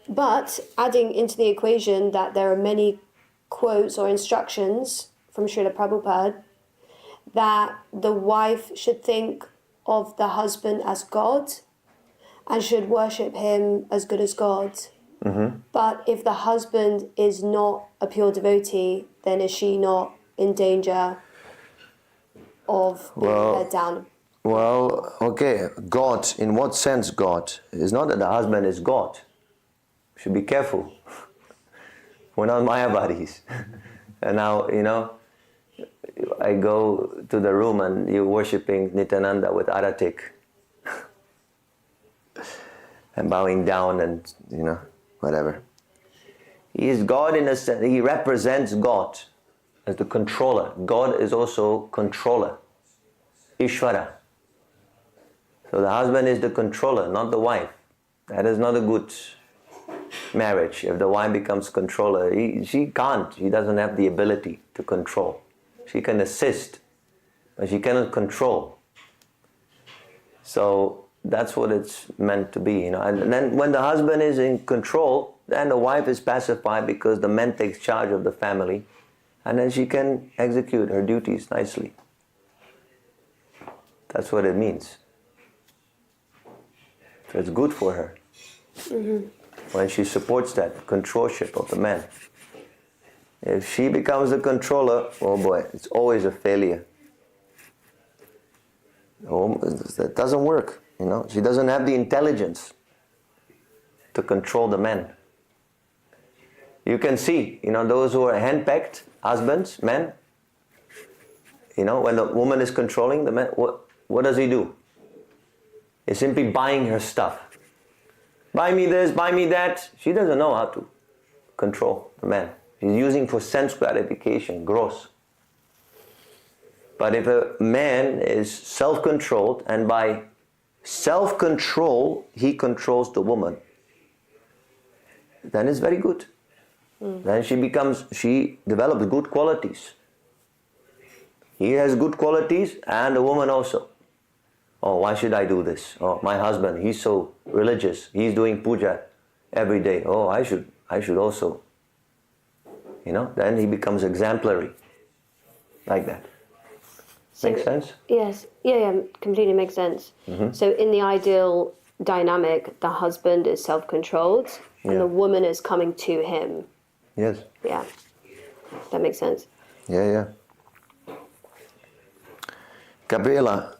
But adding into the equation that there are many quotes or instructions from Srila Prabhupada that the wife should think of the husband as God and should worship him as good as God. But if the husband is not a pure devotee, then is she not in danger of being led down? Well, okay, God, in what sense God? It's not that the husband is God. You should be careful. We're not Mayavadis. And now, you know, I go to the room and you're worshipping Nityananda with Aratik. And bowing down and, you know, whatever. He is God in a sense, he represents God as the controller. God is also controller. Ishvara. So the husband is the controller, not the wife. That is not a good marriage. If the wife becomes controller, she can't. She doesn't have the ability to control. She can assist, but she cannot control. So that's what it's meant to be, you know. And then when the husband is in control, then the wife is pacified because the man takes charge of the family, and then she can execute her duties nicely. That's what it means. So it's good for her when she supports that controlship of the man. If she becomes the controller, oh boy, it's always a failure. That doesn't work. She doesn't have the intelligence to control the men. You can see, those who are henpecked, husbands, men, when the woman is controlling the man, what does he do? He's simply buying her stuff. Buy me this, buy me that. She doesn't know how to control the man. She's using for sense gratification, gross. But if a man is self-controlled, and by self-control he controls the woman, then it's very good. Then she develops good qualities. He has good qualities, and the woman also. Oh, why should I do this? Oh, my husband, he's so religious. He's doing puja every day. Oh, I should also. Then he becomes exemplary. Like that. So, makes sense? Yes. Yeah, completely makes sense. So in the ideal dynamic, the husband is self-controlled and the woman is coming to him. Yes. Yeah. That makes sense. Yeah. Gabriela,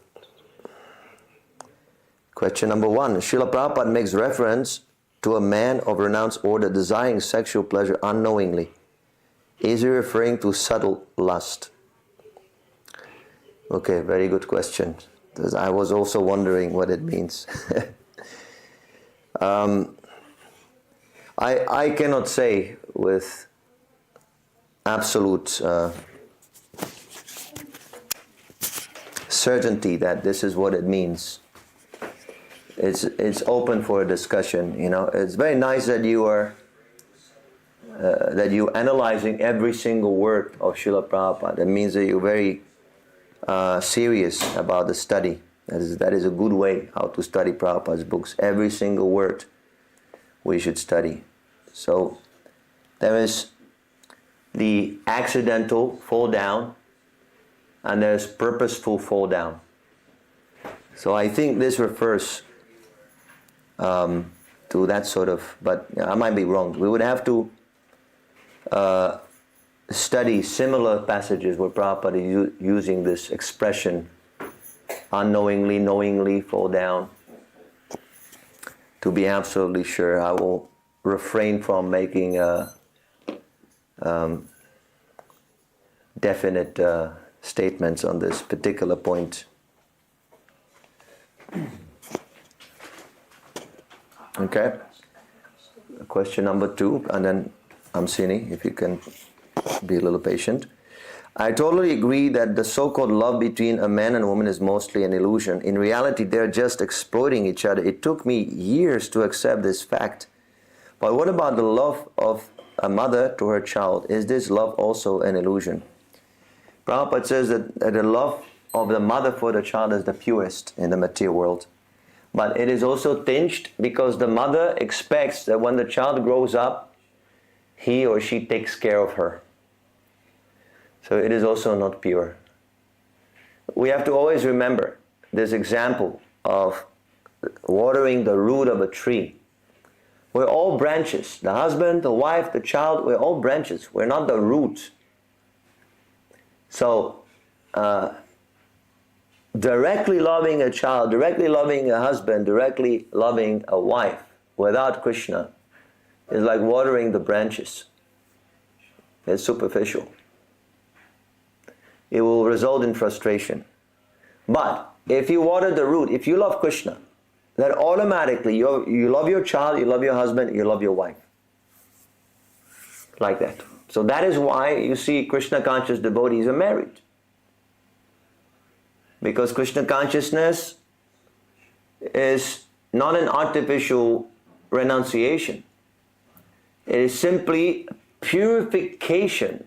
question number 1. Srila Prabhupada makes reference to a man of renounced order desiring sexual pleasure unknowingly. Is he referring to subtle lust? Okay, very good question. Because I was also wondering what it means. I cannot say with absolute certainty that this is what it means. It's open for a discussion. It's very nice that you are analyzing every single word of Srila Prabhupada. It means that you're very serious about the study. That is a good way how to study Prabhupada's books. Every single word we should study. So there is the accidental fall down, and there's purposeful fall down. So I think this refers to that sort of, but I might be wrong. We would have to study similar passages where Prabhupada is using this expression, unknowingly, knowingly fall down, to be absolutely sure. I will refrain from making definite statements on this particular point. Okay. Question number 2, and then Amsini, if you can be a little patient. I totally agree that the so-called love between a man and a woman is mostly an illusion. In reality, they're just exploiting each other. It took me years to accept this fact. But what about the love of a mother to her child? Is this love also an illusion? Prabhupada says that the love of the mother for the child is the purest in the material world. But it is also tinged because the mother expects that when the child grows up, he or she takes care of her. So it is also not pure. We have to always remember this example of watering the root of a tree. We're all branches. The husband, the wife, the child, we're all branches. We're not the root. So, directly loving a child, directly loving a husband, directly loving a wife without Krishna is like watering the branches. It's superficial. It will result in frustration. But if you water the root, if you love Krishna, then automatically you love your child, you love your husband, you love your wife. Like that. So that is why you see Krishna conscious devotees are married. Because Krishna consciousness is not an artificial renunciation. It is simply purification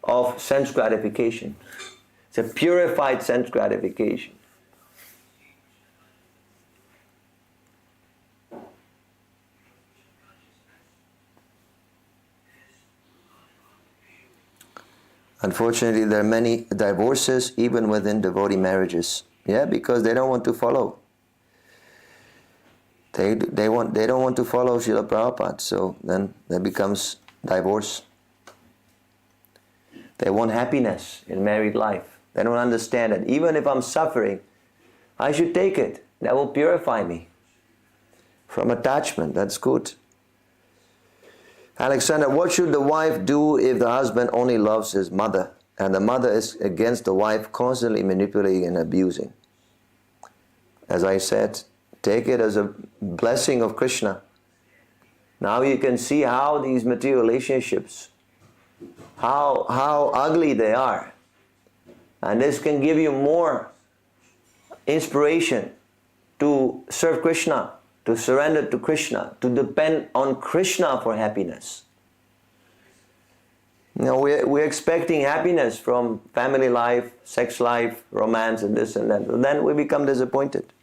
of sense gratification. It's a purified sense gratification. Unfortunately, there are many divorces even within devotee marriages. Yeah, because they don't want to follow. They don't want to follow Srila Prabhupada, so then there becomes divorce. They want happiness in married life. They don't understand that even if I'm suffering, I should take it. That will purify me from attachment. That's good. Alexander, what should the wife do if the husband only loves his mother and the mother is against the wife, constantly manipulating and abusing? As I said, take it as a blessing of Krishna. Now you can see how these material relationships, how ugly they are. And this can give you more inspiration to serve Krishna, to surrender to Krishna, to depend on Krishna for happiness. You know, we're expecting happiness from family life, sex life, romance and this and that. And then we become disappointed.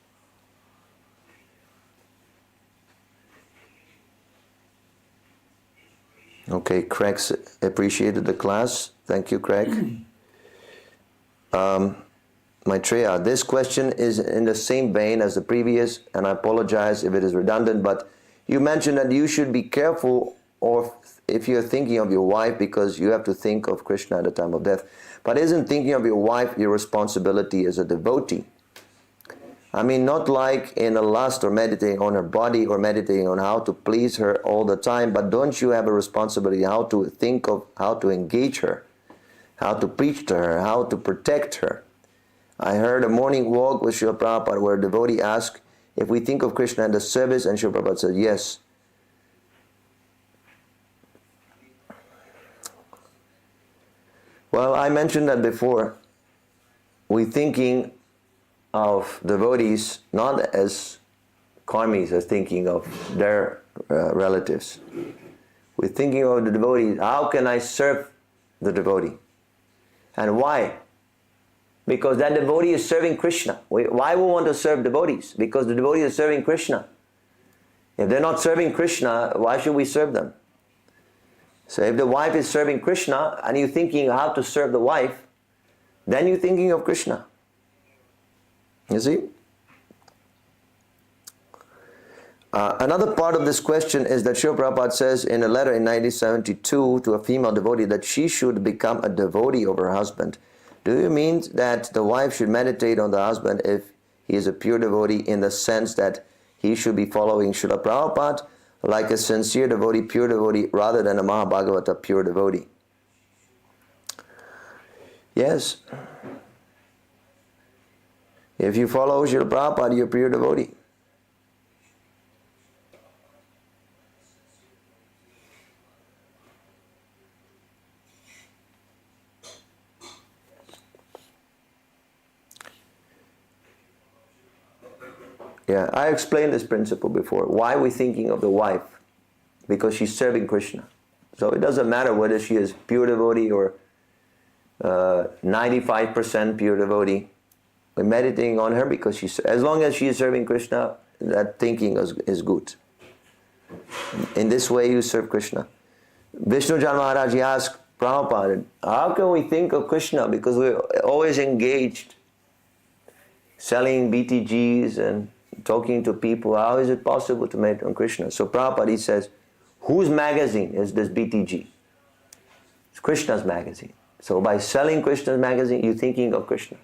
Okay, Craig appreciated the class. Thank you, Craig. Maitreya, this question is in the same vein as the previous, and I apologize if it is redundant, but you mentioned that you should be careful or if you're thinking of your wife because you have to think of Krishna at the time of death. But isn't thinking of your wife your responsibility as a devotee? I mean, not like in a lust or meditating on her body or meditating on how to please her all the time, but don't you have a responsibility how to think of how to engage her, how to preach to her, how to protect her? I heard a morning walk with Srila Prabhupada where a devotee asked if we think of Krishna in the service, and Srila Prabhupada said yes. Well, I mentioned that before. We're thinking of devotees not as karmis, as thinking of their relatives. We're thinking of the devotees, how can I serve the devotee? And why? Because that devotee is serving Krishna. Why we want to serve devotees? Because the devotee is serving Krishna. If they're not serving Krishna, why should we serve them? So if the wife is serving Krishna and you're thinking how to serve the wife, then you're thinking of Krishna. You see? Another part of this question is that Srila Prabhupada says in a letter in 1972 to a female devotee that she should become a devotee of her husband. Do you mean that the wife should meditate on the husband if he is a pure devotee in the sense that he should be following Srila Prabhupada like a sincere devotee, pure devotee, rather than a Mahabhagavata pure devotee? Yes. If you follow Srila Prabhupada, you're a pure devotee. Yeah, I explained this principle before. Why we're thinking of the wife? Because she's serving Krishna. So it doesn't matter whether she is pure devotee or 95% pure devotee. We're meditating on her because as long as she is serving Krishna, that thinking is good. In this way you serve Krishna. Vishnu Jan Maharaj, he asked Prabhupada, how can we think of Krishna? Because we're always engaged, selling BTGs and talking to people. How is it possible to meditate on Krishna? So Prabhupada, he says, whose magazine is this BTG? It's Krishna's magazine. So by selling Krishna's magazine, you're thinking of Krishna.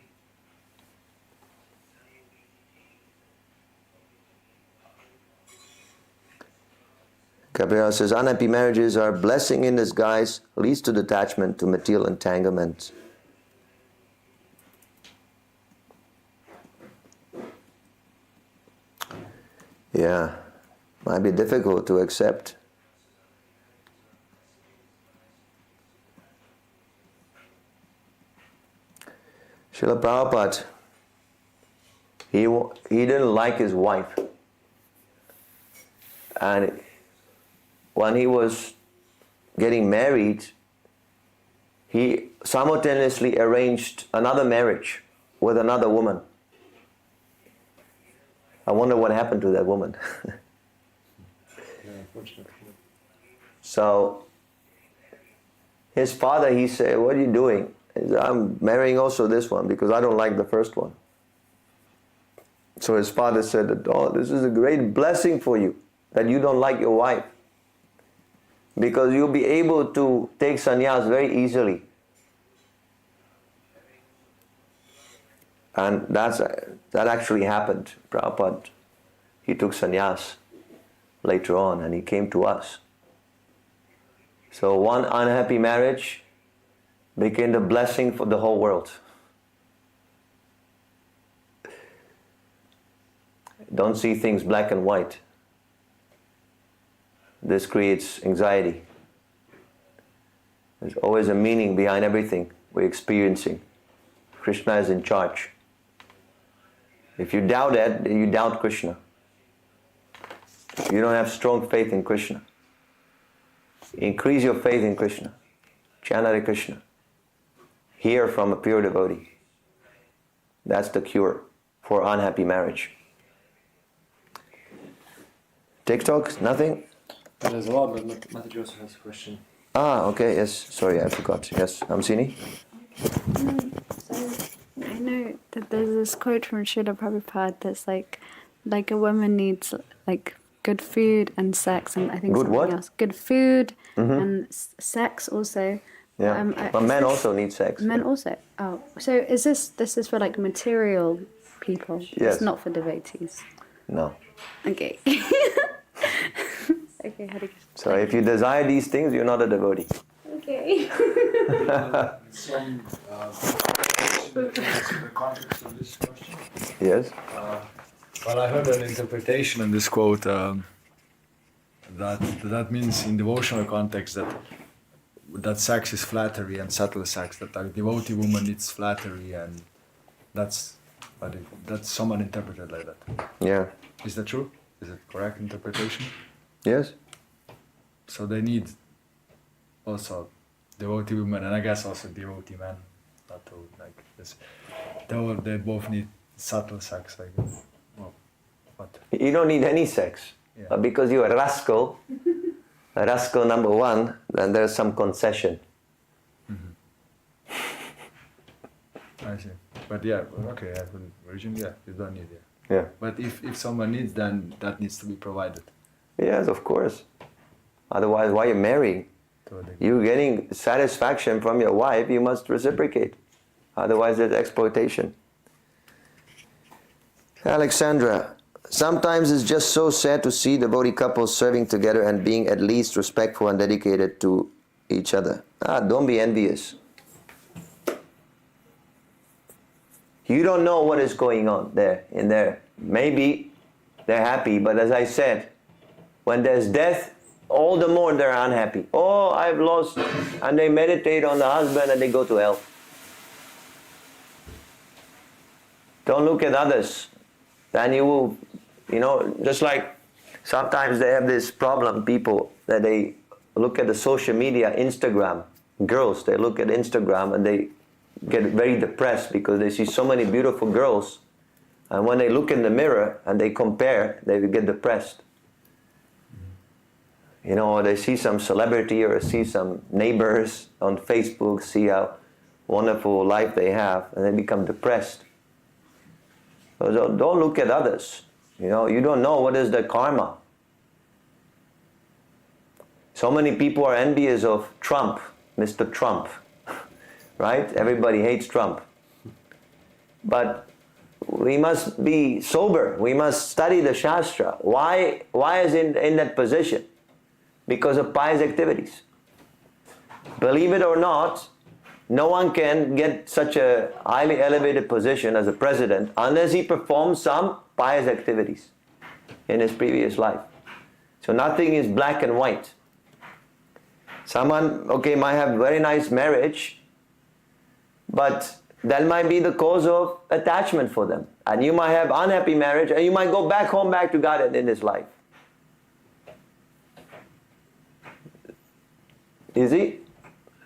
Gabriel says, unhappy marriages are a blessing in disguise, leads to detachment, to material entanglements. Yeah, might be difficult to accept. Srila Prabhupada, he didn't like his wife. And when he was getting married, he simultaneously arranged another marriage with another woman. I wonder what happened to that woman. So his father, he said, what are you doing? He said, I'm marrying also this one because I don't like the first one. So his father said, oh, this is a great blessing for you that you don't like your wife, because you'll be able to take sannyas very easily. And that actually happened. Prabhupada, he took sannyas later on and he came to us. So one unhappy marriage became the blessing for the whole world. Don't see things black and white. This creates anxiety. There's always a meaning behind everything we're experiencing. Krishna is in charge. If you doubt that, then you doubt Krishna. You don't have strong faith in Krishna. Increase your faith in Krishna. Chant Hare Krishna. Hear from a pure devotee. That's the cure for unhappy marriage. TikTok? Nothing? There's a lot, but Mataji also has a question. Ah, okay, yes. Sorry, I forgot. Yes, Amsini? So I know that there's this quote from Srila Prabhupada that's like a woman needs like good food and sex, and I think Good something what? else. Good food and sex also. Yeah. But men also need sex. Men also. Oh, so is this is for like material people? Yes. It's not for devotees. No. Okay. Okay, Hare Krishna. So if you desire these things, you're not a devotee. Okay. Some the context of this question. Yes? Well, I heard an interpretation in this quote that means in devotional context that sex is flattery and subtle sex, that a devotee woman needs flattery, and that's someone interpreted like that. Yeah. Is that true? Is it correct interpretation? Yes? So they need also devotee women, and I guess also devotee men, not to like this. They both need subtle sex, like well, what? You don't need any sex. Yeah. But because you're a rascal number one, then there's some concession. I see. But yeah, okay, yeah, for religion, yeah, you don't need it. Yeah. But if someone needs, then that needs to be provided. Yes, of course. Otherwise, why are you marrying? Totally. You're getting satisfaction from your wife, you must reciprocate. Otherwise, there's exploitation. Alexandra, sometimes it's just so sad to see devotee couples serving together and being at least respectful and dedicated to each other. Don't be envious. You don't know what is going on in there. Maybe they're happy, but as I said, when there's death, all the more they're unhappy. Oh, I've lost. And they meditate on the husband and they go to hell. Don't look at others. Then you will, just like sometimes they have this problem, people, that they look at the social media, Instagram. Girls, they look at Instagram and they get very depressed because they see so many beautiful girls. And when they look in the mirror and they compare, they get depressed. Or they see some celebrity or see some neighbors on Facebook, see how wonderful life they have, and they become depressed. So don't look at others. You don't know what is the karma. So many people are envious of Trump, Mr. Trump, right? Everybody hates Trump. But we must be sober. We must study the Shastra. Why is he in that position? Because of pious activities. Believe it or not, no one can get such a highly elevated position as a president unless he performs some pious activities in his previous life. So nothing is black and white. Someone, might have very nice marriage, but that might be the cause of attachment for them. And you might have unhappy marriage, and you might go back to God in this life. Easy?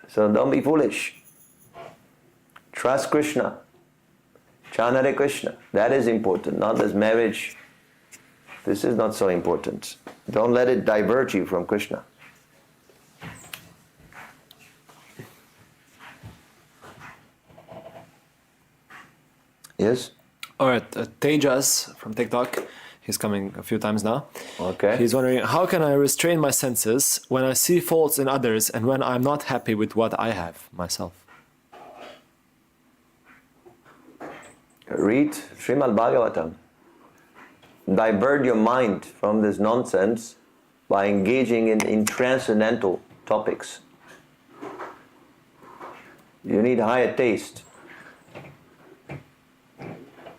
So don't be foolish. Trust Krishna. Chant Hare Krishna. That is important, not this marriage. This is not so important. Don't let it divert you from Krishna. Yes? Alright, Tejas from TikTok. He's coming a few times now. Okay. He's wondering, how can I restrain my senses when I see faults in others and when I'm not happy with what I have myself? Read Srimad Bhagavatam. Divert your mind from this nonsense by engaging in transcendental topics. You need higher taste.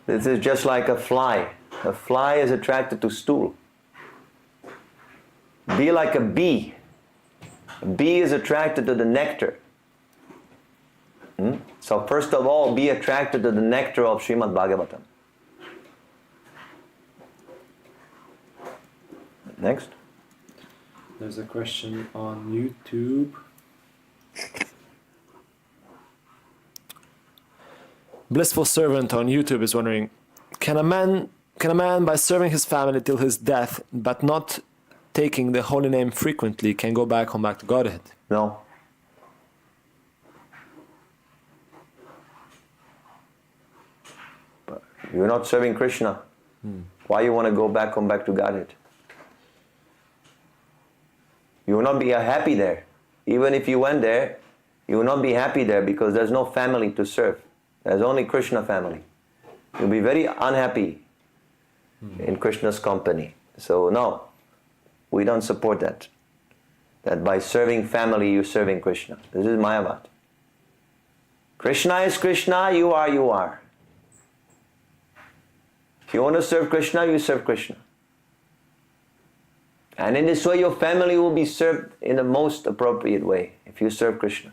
This is just like a fly. A fly is attracted to stool. Be like a bee. A bee is attracted to the nectar. So first of all, be attracted to the nectar of Srimad Bhagavatam. Next. There's a question on YouTube. Blissful Servant on YouTube is wondering, can a man by serving his family till his death but not taking the holy name frequently can go back to Godhead? No. But you're not serving Krishna. Why you want to go back to Godhead? You will not be happy there. Even if you went there, you will not be happy there because there's no family to serve. There's only Krishna family. You'll be very unhappy in Krishna's company. So no, we don't support that. That by serving family, you're serving Krishna. This is Mayavad. Krishna is Krishna, you are. If you want to serve Krishna, you serve Krishna. And in this way, your family will be served in the most appropriate way if you serve Krishna.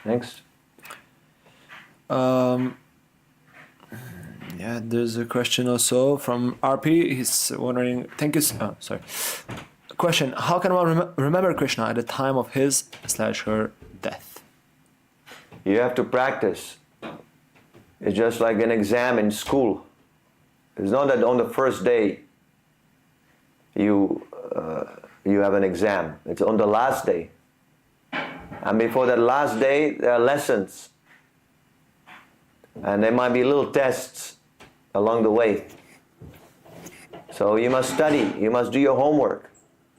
Next. Yeah, there's a question also from RP. He's wondering, thank you. Question, how can one remember Krishna at the time of his/her death? You have to practice. It's just like an exam in school. It's not that on the first day you have an exam. It's on the last day. And before that last day, there are lessons. And there might be little tests along the way. So you must study. You must do your homework.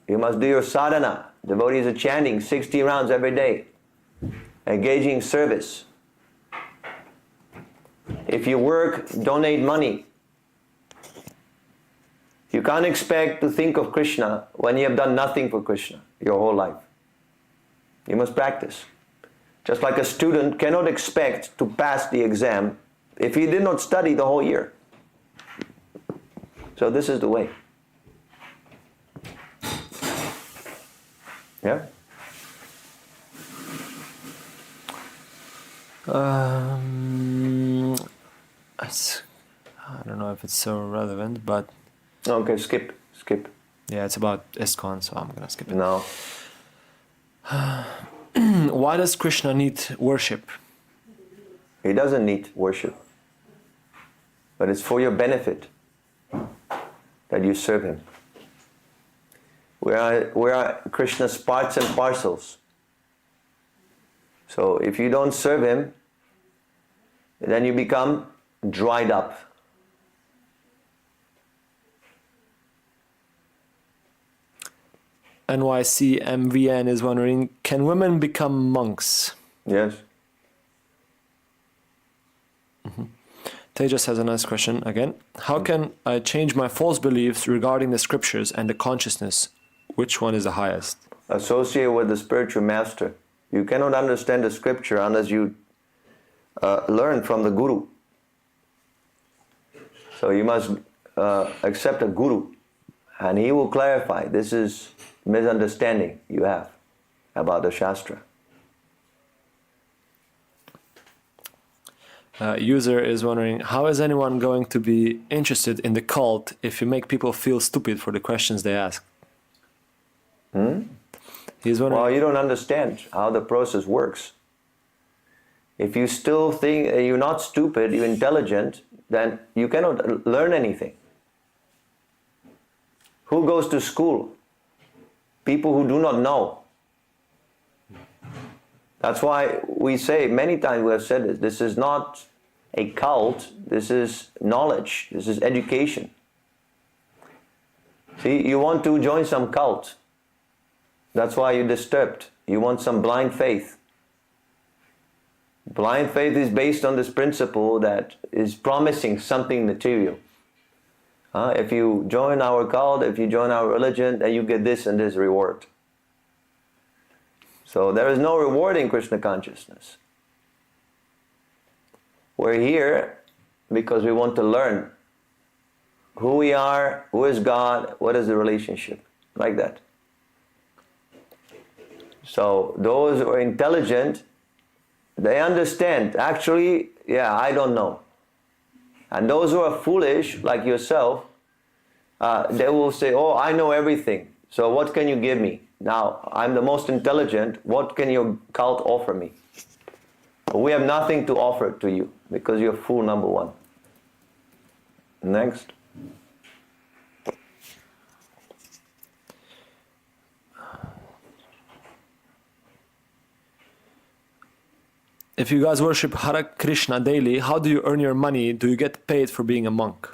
You must do your sadhana. Devotees are chanting 60 rounds every day. Engaging in service. If you work, donate money. You can't expect to think of Krishna when you have done nothing for Krishna your whole life. You must practice. Just like a student cannot expect to pass the exam if he did not study the whole year. So this is the way. Yeah? I don't know if it's so relevant, but... Okay, skip. Yeah, it's about ISKCON, so I'm gonna skip it. No. Why does Krishna need worship? He doesn't need worship. But it's for your benefit that you serve him. We are Krishna's parts and parcels. So if you don't serve him, then you become dried up. NYCMVN is wondering, can women become monks? Yes. Tejas has a nice question again. How can I change my false beliefs regarding the scriptures and the consciousness? Which one is the highest? Associate with the spiritual master. You cannot understand the scripture unless you learn from the guru. So you must accept a guru, and he will clarify. This is misunderstanding you have about the Shastra. User is wondering, how is anyone going to be interested in the cult if you make people feel stupid for the questions they ask? He's wondering. Well, you don't understand how the process works. If you still think you're not stupid, you're intelligent, then you cannot learn anything. Who goes to school? People who do not know. That's why we say, many times we have said this is not a cult, this is knowledge, this is education. See, you want to join some cult. That's why you're disturbed. You want some blind faith. Blind faith is based on this principle that is promising something material. If you join our cult, if you join our religion, then you get this and this reward. So there is no reward in Krishna consciousness. We're here because we want to learn who we are, who is God, what is the relationship, like that. So those who are intelligent, they understand, actually, I don't know. And those who are foolish, like yourself, they will say, oh, I know everything, so what can you give me? Now, I'm the most intelligent, what can your cult offer me? But we have nothing to offer to you, because you're fool number one. Next. If you guys worship Hare Krishna daily, how do you earn your money? Do you get paid for being a monk?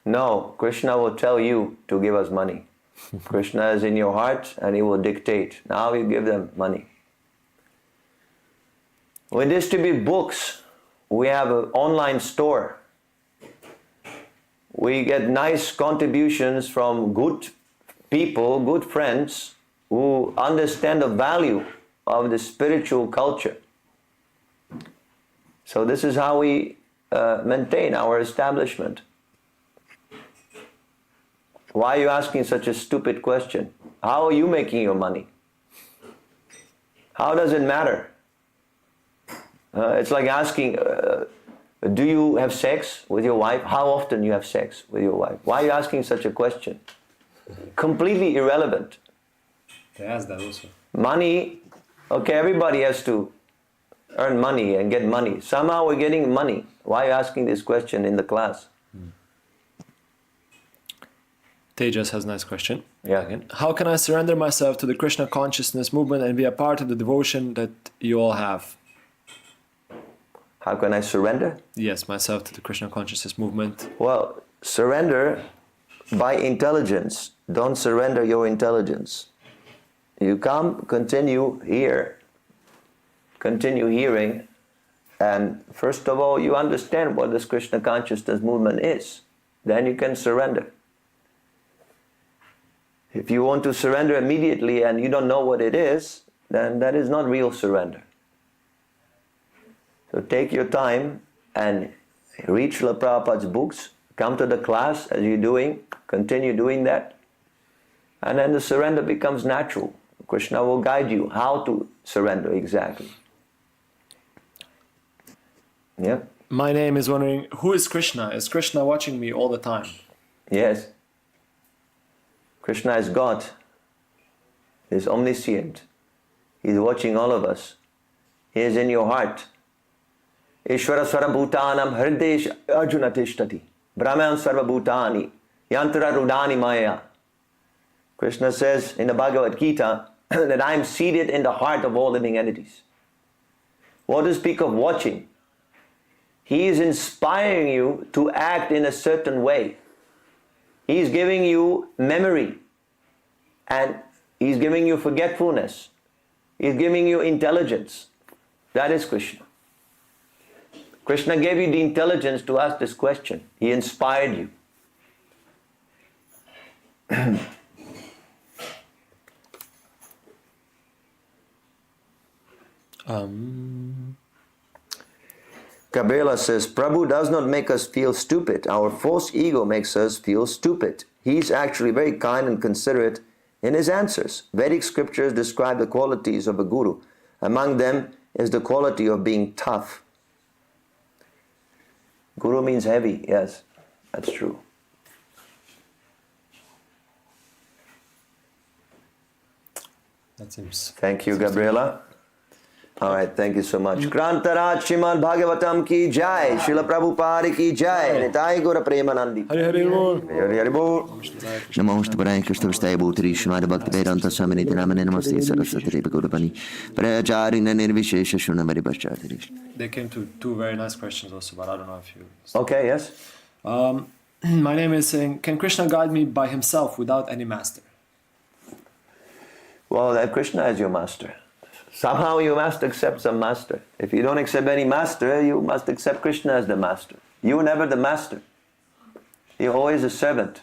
No, Krishna will tell you to give us money. Krishna is in your heart and he will dictate. Now you give them money. We distribute books. We have an online store. We get nice contributions from good people, good friends, who understand the value of the spiritual culture. So this is how we maintain our establishment. Why are you asking such a stupid question? How are you making your money? How does it matter? It's like asking, do you have sex with your wife? How often you have sex with your wife? Why are you asking such a question? Completely irrelevant. They ask that also. Money, okay, everybody has to earn money and get money. Somehow we're getting money. Why are you asking this question in the class? Tejas has a nice question. Yeah. Again. How can I surrender myself to the Krishna consciousness movement and be a part of the devotion that you all have? How can I surrender? Yes, myself to the Krishna consciousness movement. Well, surrender by intelligence. Don't surrender your intelligence. You come, continue here, continue hearing, and first of all, you understand what this Krishna consciousness movement is. Then you can surrender. If you want to surrender immediately and you don't know what it is, then that is not real surrender. So take your time and read Srila Prabhupada's books, come to the class as you're doing, continue doing that, and then the surrender becomes natural. Krishna will guide you how to surrender exactly. Yeah? My name is wondering, who is Krishna? Is Krishna watching me all the time? Yes. Krishna is God. He is omniscient. He is watching all of us. He is in your heart. Ishvara Swara Bhutanam Hridesh Arjuna Tishtati Brahman Sarva Bhutani Yantra Rudani Maya. Krishna says in the Bhagavad Gita that I am seated in the heart of all living entities. What to speak of watching? He is inspiring you to act in a certain way. He is giving you memory and He is giving you forgetfulness. He is giving you intelligence. That is Krishna. Krishna gave you the intelligence to ask this question. He inspired you. Kabela says, Prabhu does not make us feel stupid. Our false ego makes us feel stupid. He's actually very kind and considerate in his answers. Vedic scriptures describe the qualities of a guru. Among them is the quality of being tough. Guru means heavy, yes, that's true. That seems... Thank you, Gabriela. All right, thank you so much. Krantaraj Srimad Bhagavatam ki jai, Srila Prabhupada ki jai, Nitai Gora Premanandi. Hari Hari Bol. Hari Hari Bol. Namo Shtaparaya Krishna Vastaya Bhutri Srimad Bhaktivedanta Swamini Dinamane Namaste Saraswati Reva Gaurapani Prayacharina Nirvishesha Shunamari Paschatirish. They came to two very nice questions also, but I don't know if you... Okay, yes. My name is saying, can Krishna guide me by himself without any master? Well, that Krishna is your master. Somehow you must accept some master. If you don't accept any master, you must accept Krishna as the master. You were never the master. You're always a servant.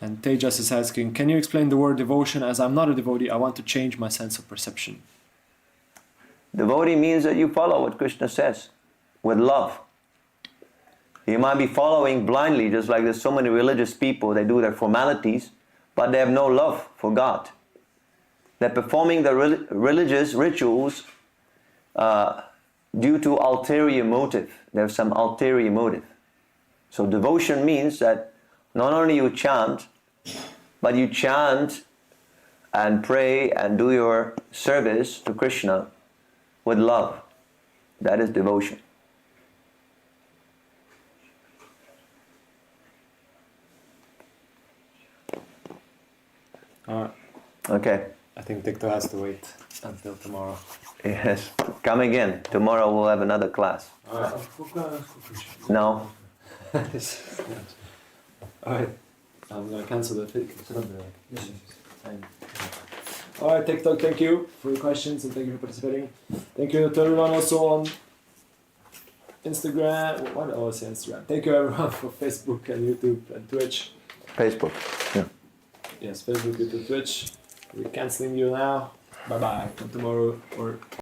And Tejas is asking, can you explain the word devotion? As I'm not a devotee, I want to change my sense of perception. Devotee means that you follow what Krishna says with love. You might be following blindly, just like there's so many religious people, they do their formalities, but they have no love for God. They're performing the religious rituals due to ulterior motive. There's some ulterior motive. So devotion means that not only you chant, but you chant and pray and do your service to Krishna with love. That is devotion. Alright. Okay. I think Tikto has to wait until tomorrow. Yes. Come again. Tomorrow we'll have another class. No. Alright. I'm gonna cancel the thing. Alright, TikTok, thank you for your questions and thank you for participating. Thank you to everyone also on Instagram. Why did I always say Instagram? Thank you everyone for Facebook and YouTube and Twitch. Facebook. Yeah. Yes, Facebook, YouTube, Twitch. We're canceling you now. Bye bye. Till tomorrow or